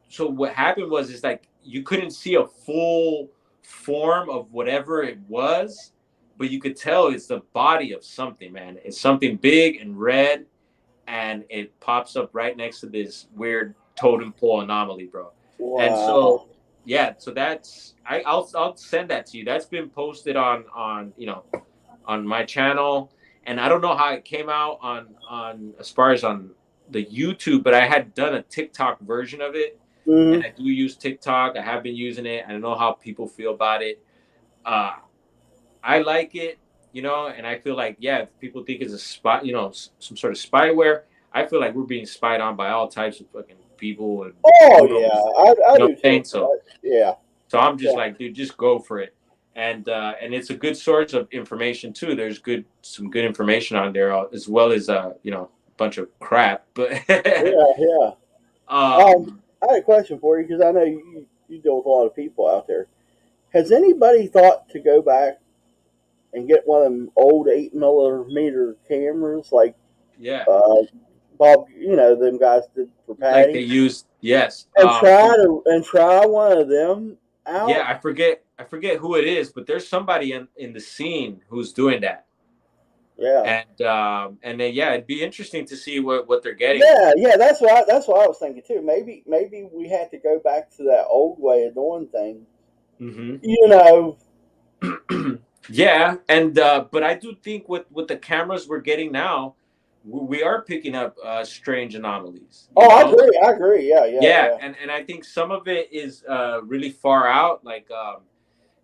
so what happened was is like you couldn't see a full form of whatever it was, but you could tell it's the body of something, man. It's something big and red, and it pops up right next to this weird totem pole anomaly, bro. And Wow. so yeah, so that's I'll send that to you. That's been posted on on my channel, and I don't know how it came out on as far as on the YouTube, but I had done a TikTok version of it, and Hmm. I do use TikTok. I have been using it. I don't know how people feel about it. Uh, I like it, and I feel like yeah, if people think it's a spy, some sort of spyware, I feel like we're being spied on by all types of fucking people and Oh who yeah, knows, I you know what do I'm saying? too. So Yeah, so I'm just yeah. like, dude, just go for it. And it's a good source of information too. There's some good information on there as well as a bunch of crap. But Yeah, yeah. um I had a question for you because I know you deal with a lot of people out there. Has anybody thought to go back and get one of them old 8 millimeter cameras like yeah, uh, Bob, them guys did for like they Patty, used yes. and try one of them Yeah, out? I forget who it is, but there's somebody in the scene who's doing that. Yeah, And then yeah, it'd be interesting to see what they're getting. yeah, yeah. That's what I was thinking too. Maybe we had to go back to that old way of doing things. Hmm. You know. Yeah, and but I do think with the cameras we're getting now, we are picking up strange anomalies. Oh, I agree. I agree. Yeah, yeah, Yeah, yeah. and I think some of it is really far out. Like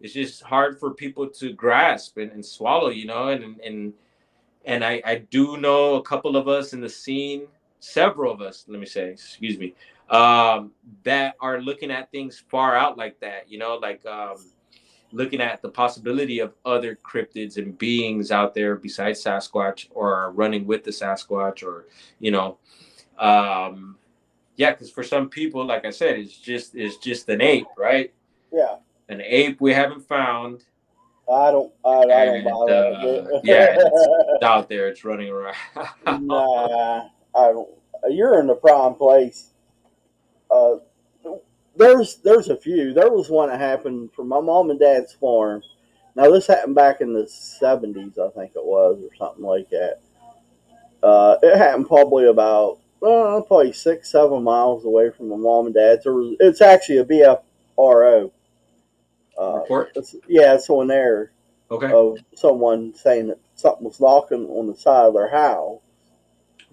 it's just hard for people to grasp and swallow. And I do know a couple of us in the scene, several of us, let me say, excuse me, that are looking at things far out like that. Like looking at the possibility of other cryptids and beings out there besides Sasquatch, or running with the Sasquatch, or you know, um, yeah, because for some people, like I said, it's just an ape, right? Yeah. An ape we haven't found, I don't buy and that yeah, and it's bit. out there, it's running around. Nah, I don't. You're in the prime place. Uh, there's a few. There was one that happened from my mom and dad's farm. Now this happened back in the '70s, I think it was, or something like that. It happened probably about probably 6, 7 miles away from my mom and dad's. It's actually a BFRO. Report. It's on there Okay. of someone saying that something was knocking on the side of their house.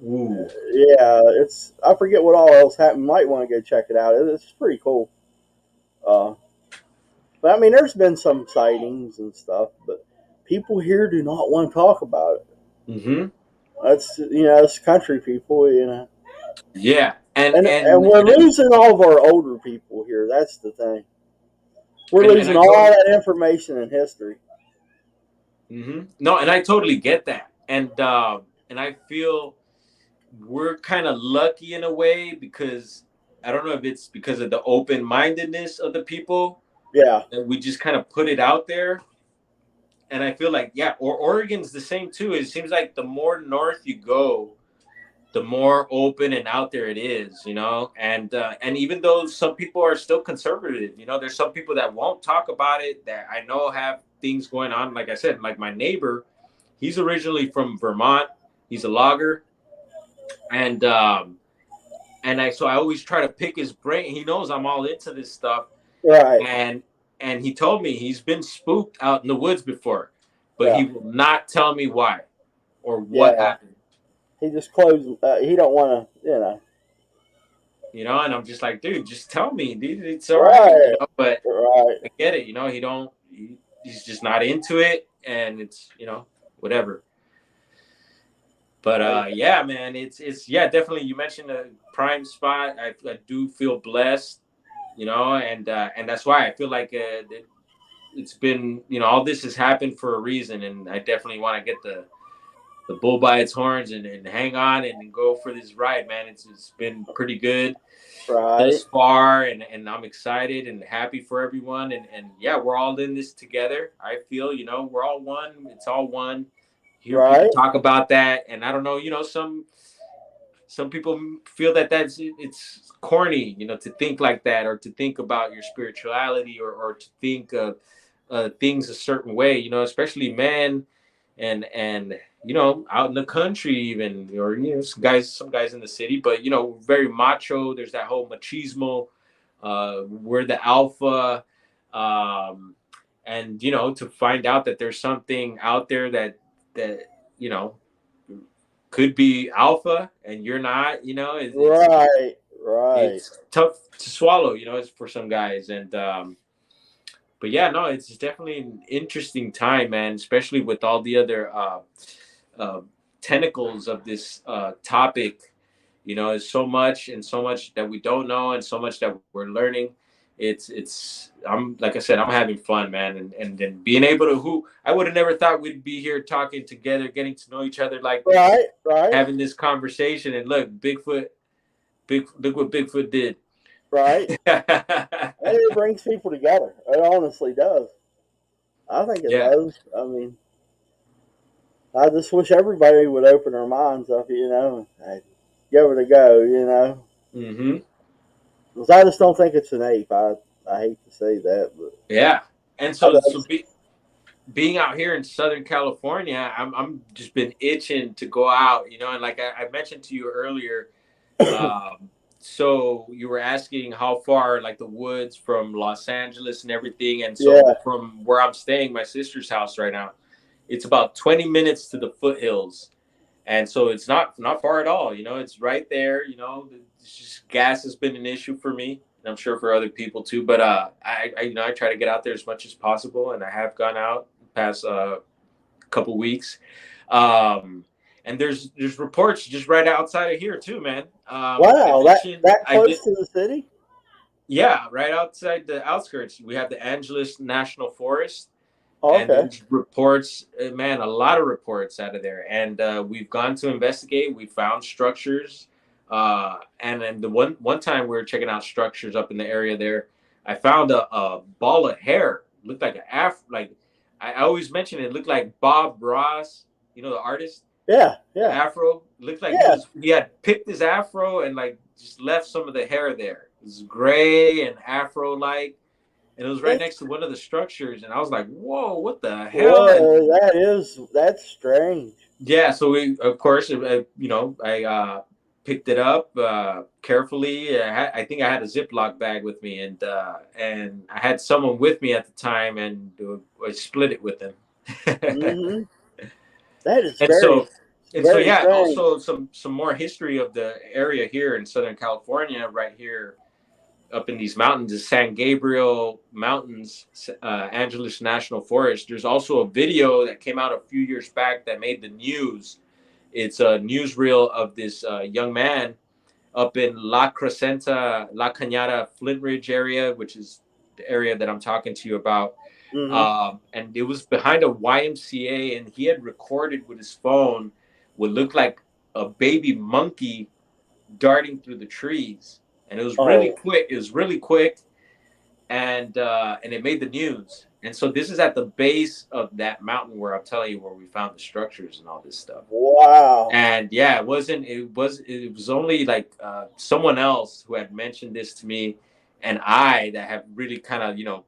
Ooh. Yeah, it's I forget what all else happened. Might want to go check it out. It's pretty cool. Uh, but I mean, there's been some sightings and stuff, but people here do not want to talk about it. Mm-hmm. That's it's country people, Yeah, and and and we're and losing all of our older people here. That's the thing. We're and, and losing I all totally. that information and history. No, and I totally get that, and I feel we're kind of lucky in a way, because I don't know if it's because of the open mindedness of the people Yeah. that we just kind of put it out there, and I feel like, yeah, or Oregon's the same too. It seems like the more north you go, the more open and out there it is, you know. And even though some people are still conservative, you know, there's some people that won't talk about it that I know have things going on. Like I said, like my neighbor, he's originally from Vermont. He's a logger, and I always try to pick his brain. He knows I'm all into this stuff, Right. and he told me he's been spooked out in the woods before, but Yeah. he will not tell me why or what Yeah. happened. He just closed. He don't want to. You know. You know, and I'm just like, dude, just tell me, dude, it's all right, you Right. know. But Right. I get it, you know. He's just not into it, and it's, you know, whatever. But Hey, yeah, man, it's yeah, definitely. You mentioned a prime spot. I do feel blessed, you know, and that's why I feel like it's been, you know, all this has happened for a reason, and I definitely want to get the bull by its horns and hang on and go for this ride, man. It's been pretty good right. thus far, and I'm excited and happy for everyone, and yeah, we're all in this together. I feel, you know, we're all one. It's all one. Hear people Right. talk about that, and I don't know, you know, some people feel that it's corny, you know, to think like that, or to think about your spirituality, or to think of things a certain way, you know, especially men, and you know, out in the country even, or you know, some guys in the city, but you know, very macho. There's that whole machismo. We're the alpha, um, and you know, to find out that there's something out there that you know could be alpha and you're not, you know, Right. Right. it's tough to swallow, you know, it's for some guys. And but yeah, no, it's definitely an interesting time, man, especially with all the other uh, tentacles of this topic. You know, there's so much and so much that we don't know, and so much that we're learning. It's I'm like I said, I'm having fun, man, and then being able to, who I would have never thought we'd be here talking together, getting to know each other like this, Right. Right. having this conversation. And look, look what Bigfoot did. Right. And it brings people together. It honestly does. I think it Yeah. does. I mean, I just wish everybody would open their minds up, you know, and give it a go, you know. Mm-hmm. Because I just don't think it's an ape. I hate to say that, but Yeah. And I so just, being out here in Southern California, I'm just been itching to go out, you know, and like I mentioned to you earlier, so you were asking how far, like the woods from Los Angeles and everything, and so yeah, from where I'm staying, my sister's house right now, it's about 20 minutes to the foothills, and so it's not far at all. You know, it's right there. You know, it's just gas has been an issue for me, and I'm sure for other people too. But I you know, I try to get out there as much as possible, and I have gone out the past couple weeks. Um, and there's reports just right outside of here too, man. I wow, mentioned that I did. close to the city. Yeah, right outside the outskirts, we have the Angeles National Forest, Oh, and okay. there's reports, man, a lot of reports out of there, and we've gone to investigate. We found structures, and then the one time we were checking out structures up in the area there, I found a ball of hair. Looked like like I always mention it, it looked like Bob Ross, you know, the artist, Yeah, the yeah, afro. Looked like yeah. he had picked his afro and like just left some of the hair there. It was gray and afro like, and it was right It's next to one of the structures, and I was like, "Whoa, what the hell?" And whoa, that's strange. yeah, so we, of course, you know, I picked it up carefully. I think I had a Ziploc bag with me, and I had someone with me at the time, and I split it with them. Hmm. That is And so, very yeah, strange. also some more history of the area here in Southern California, right here up in these mountains, the San Gabriel Mountains, Angeles National Forest. There's also a video that came out a few years back that made the news. It's a newsreel of this young man up in La Crescenta, La Cañada, Flint Ridge area, which is the area that I'm talking to you about. Hmm. And it was behind a YMCA, and he had recorded with his phone what looked like a baby monkey darting through the trees, and it was really Oh, quick. It was really quick, and it made the news. And so this is at the base of that mountain where I'm telling you where we found the structures and all this stuff. Wow. And yeah, it was only like someone else who had mentioned this to me, and I that have really kind of, you know,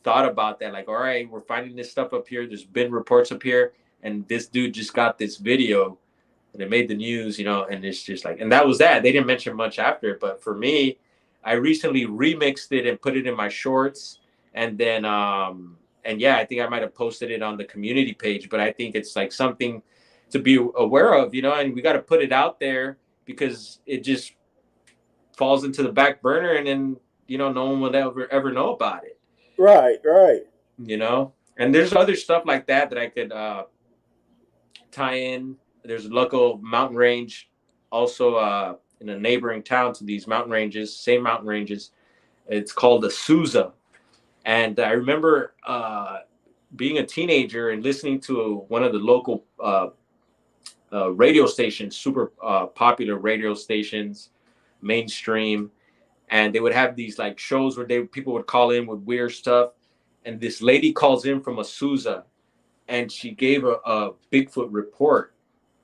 thought about that. Like, all right, we're finding this stuff up here. There's been reports up here, and this dude just got this video, and it made the news, you know. And it's just like, and that was that. They didn't mention much after it, but for me, I recently remixed it and put it in my shorts, and then and yeah, I think I might have posted it on the community page. But I think it's like something to be aware of, you know, and we got to put it out there because it just falls into the back burner, and then, you know, no one will ever know about it, Right, right. you know. And there's other stuff like that that I could tie in. There's a local mountain range also in a neighboring town to these mountain ranges, same mountain ranges. It's called the Sousa. And I remember being a teenager and listening to one of the local radio stations, super popular radio stations, mainstream. And they would have these like shows where people would call in with weird stuff. And this lady calls in from a Sousa, and she gave a Bigfoot report,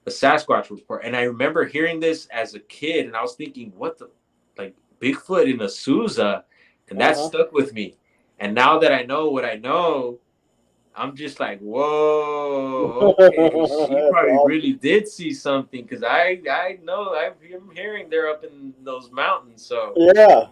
a Sasquatch report. And I remember hearing this as a kid, and I was thinking, what the, like, Bigfoot in a Sousa? And that stuck with me. And now that I know what I know, I'm just like, whoa, okay, she probably Awesome. really did see something, because I know I'm hearing they're up in those mountains. So, Yeah,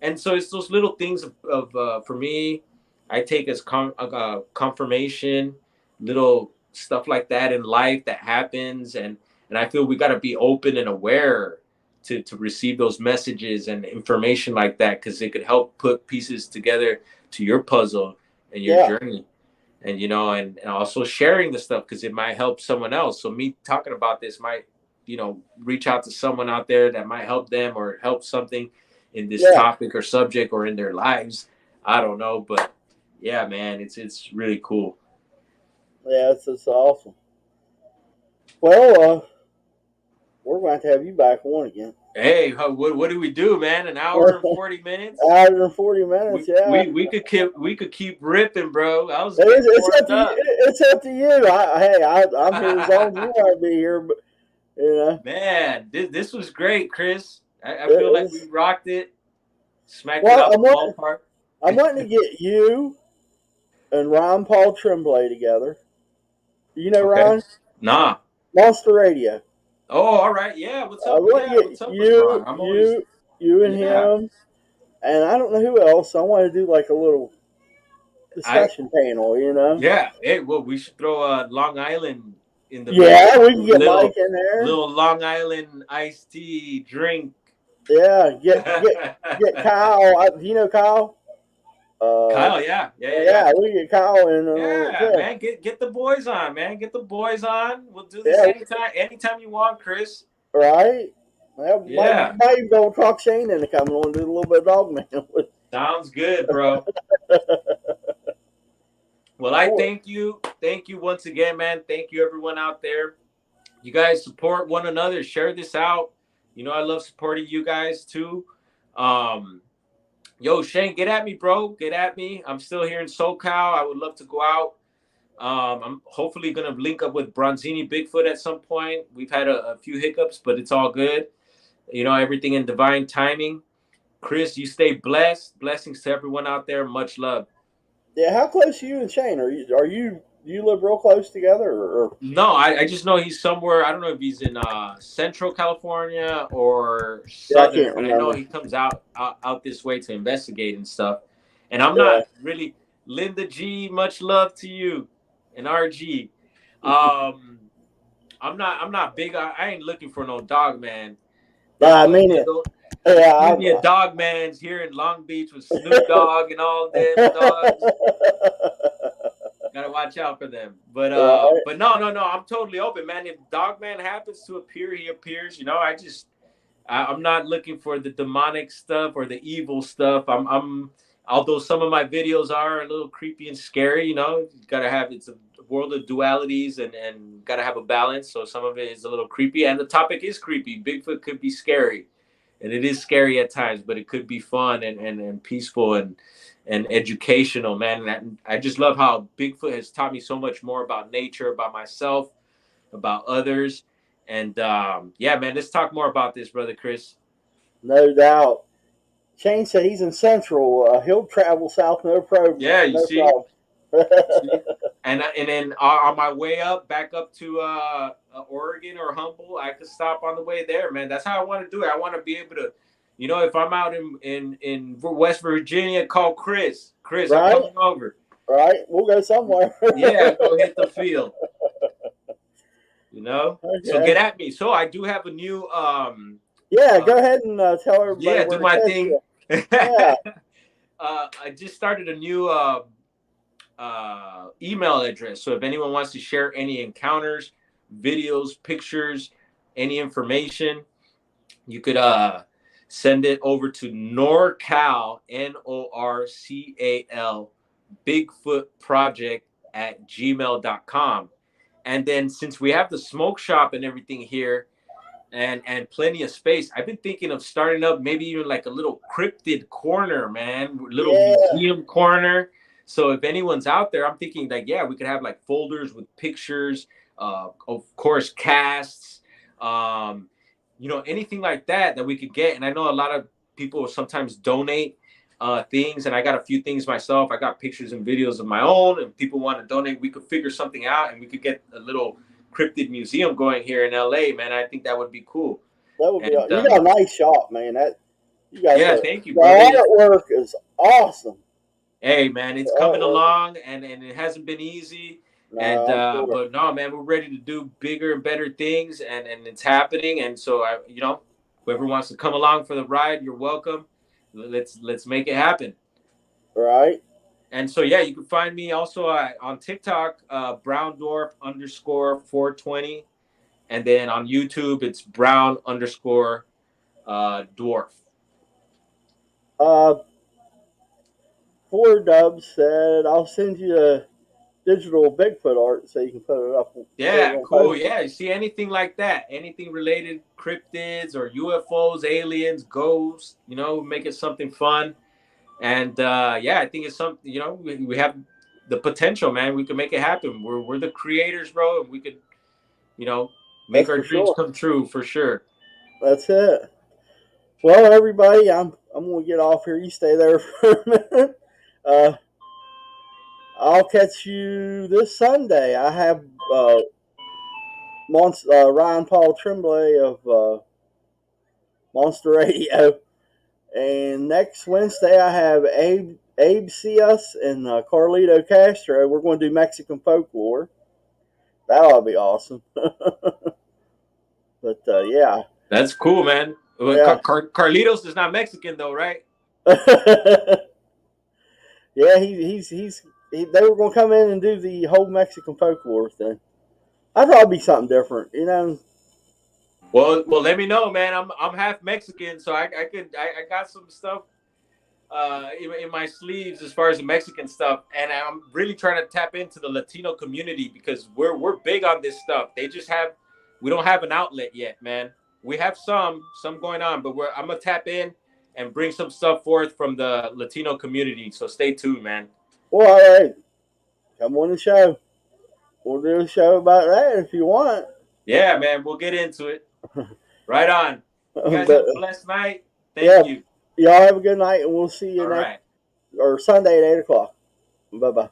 and so it's those little things of for me, I take as confirmation, little stuff like that in life that happens. And I feel we got to be open and aware to receive those messages and information like that, because it could help put pieces together to your puzzle and your yeah, journey. And, you know, and also sharing the stuff, because it might help someone else. So me talking about this might, you know, reach out to someone out there that might help them or help something in this yeah, topic or subject or in their lives. I don't know, but yeah, man, it's really cool. yeah. It's awesome. Well, we're going to have you back on again. Hey, what do we do, man? An hour and 40 minutes? 140 minutes. Yeah, We could keep ripping, bro. I was getting it's up warmed to you. up. It's up to you. I'm here as long as you want to be here. But you know, Man, this was great, Chris. I feel like we it's, rocked it, smacked it well, out the ballpark. I'm wanting to get you and Ron Paul Tremblay together. You know Okay. Ron? Nah. Monster Radio. Oh, all right. Yeah. I want to What's get up with Ron? I'm always. you and Yeah. him, and I don't know who else. I want to do like a little I. discussion panel. You know? Yeah. Hey, well, we should throw Long Island in the mix. Yeah, we can get Mike in there. Little Long Island iced tea drink. Yeah, get Kyle. Do you know Kyle? Kyle, Yeah, we get Kyle in. Yeah, Yeah, man, get the boys on, man. Get the boys on. We'll do this yeah, anytime you want, Chris. right. Well, Yeah. might even go talk Shane into coming on and do a little bit of dog man. Sounds good, bro. Well, I thank you once again, man. Thank you, everyone out there. You guys support one another. Share this out. You know, I love supporting you guys too. Yo, Shane, get at me, bro. Get at me. I'm still here in SoCal. I would love to go out. I'm hopefully gonna link up with Bronzini Bigfoot at some point. We've had a few hiccups, but it's all good. You know, everything in divine timing. Chris, you stay blessed. Blessings to everyone out there. Much love. Yeah, how close are you and Shane? Do you live real close together or? No, I just know he's somewhere. I don't know if he's in Central California or Yeah, I can't Southern, but I know remember. he comes out this way to investigate and stuff. And I'm Yeah. not really Linda G. Much love to you and RG. I'm not big. I ain't looking for no dog man. There's I mean it. plenty Yeah, of dog mans here in Long Beach with Snoop Dogg and all them dogs. Gotta watch out for them. But right. but no. I'm totally open, man. If Dogman happens to appear, he appears. You know, I'm not looking for the demonic stuff or the evil stuff. I'm although some of my videos are a little creepy and scary, you know, you gotta have it's a world of dualities and gotta have a balance. So some of it is a little creepy, and the topic is creepy. Bigfoot could be scary. and it is scary at times, but it could be fun and peaceful and educational, man. And I just love how Bigfoot has taught me so much more about nature, about myself, about others. And yeah, man, let's talk more about this, brother Chris. No doubt. Shane said he's in Central. He'll travel south, no problem. Yeah, you No see, problem. and then on my way up, back up to Oregon or Humboldt, I could stop on the way there, man. That's how I want to do it. I want to be able to, if I'm out in West Virginia, call Chris. Chris, I'm Right? coming over. Right? We'll go somewhere. Yeah, go hit the field. Okay. So get at me. So I do have a new yeah, go ahead and tell everybody yeah, where do my to catch thing. you. Yeah. I just started a new email address. So if anyone wants to share any encounters, videos, pictures, any information, you could send it over to NorCal, NORCAL, Bigfoot Project at gmail.com. And then since we have the smoke shop and everything here and plenty of space, I've been thinking of starting up maybe even like a little cryptid corner, man, little museum corner. So if anyone's out there, I'm thinking like, yeah, we could have like folders with pictures, of course, casts, anything like that we could get. And I know a lot of people sometimes donate things, and I got a few things myself. I got pictures and videos of my own, and people want to donate. We could figure something out, and we could get a little cryptid museum going here in LA, man. I think that would be cool. That would be. You got a nice shop, man. Thank you, the brother. artwork is awesome. Hey, man, it's coming along, and it hasn't been easy. No, sure. But no, man, we're ready to do bigger and better things, and it's happening. And so whoever wants to come along for the ride, you're welcome. Let's make it happen. Right. And so yeah, you can find me also on TikTok, Brown Dwarf _420, and then on YouTube it's Brown _Dwarf. 4Dubs said I'll send you a digital Bigfoot art so you can put it up. Yeah, cool. Yeah, you see anything like that, anything related, cryptids or UFOs, aliens, ghosts, make it something fun. And yeah, I think it's something, we have the potential, man. We can make it happen. We're the creators, bro, and we could, make our dreams come true for sure. That's it. Well, everybody, I'm gonna get off here. You stay there for a minute. I'll catch you this Sunday. I have Ryan Paul Tremblay of Monster Radio. And next Wednesday, I have Abe Cias and Carlito Castro. We're going to do Mexican folklore. That'll be awesome. But yeah. That's cool, man. Yeah. Carlitos is not Mexican, though, right? Yeah, they were going to come in and do the whole Mexican folklore thing. I thought it'd be something different, Well, let me know, man. I'm half Mexican, so I got some stuff in my sleeves as far as the Mexican stuff, and I'm really trying to tap into the Latino community because we're big on this stuff. We don't have an outlet yet, man. We have some going on, but I'm gonna tap in and bring some stuff forth from the Latino community. So stay tuned, man. Well, all right, come on the show. We'll do a show about that if you want. Yeah, man, we'll get into it. Right on. You guys have a blessed night. Thank you. Y'all have a good night, and we'll see you Sunday at 8 o'clock. Bye-bye.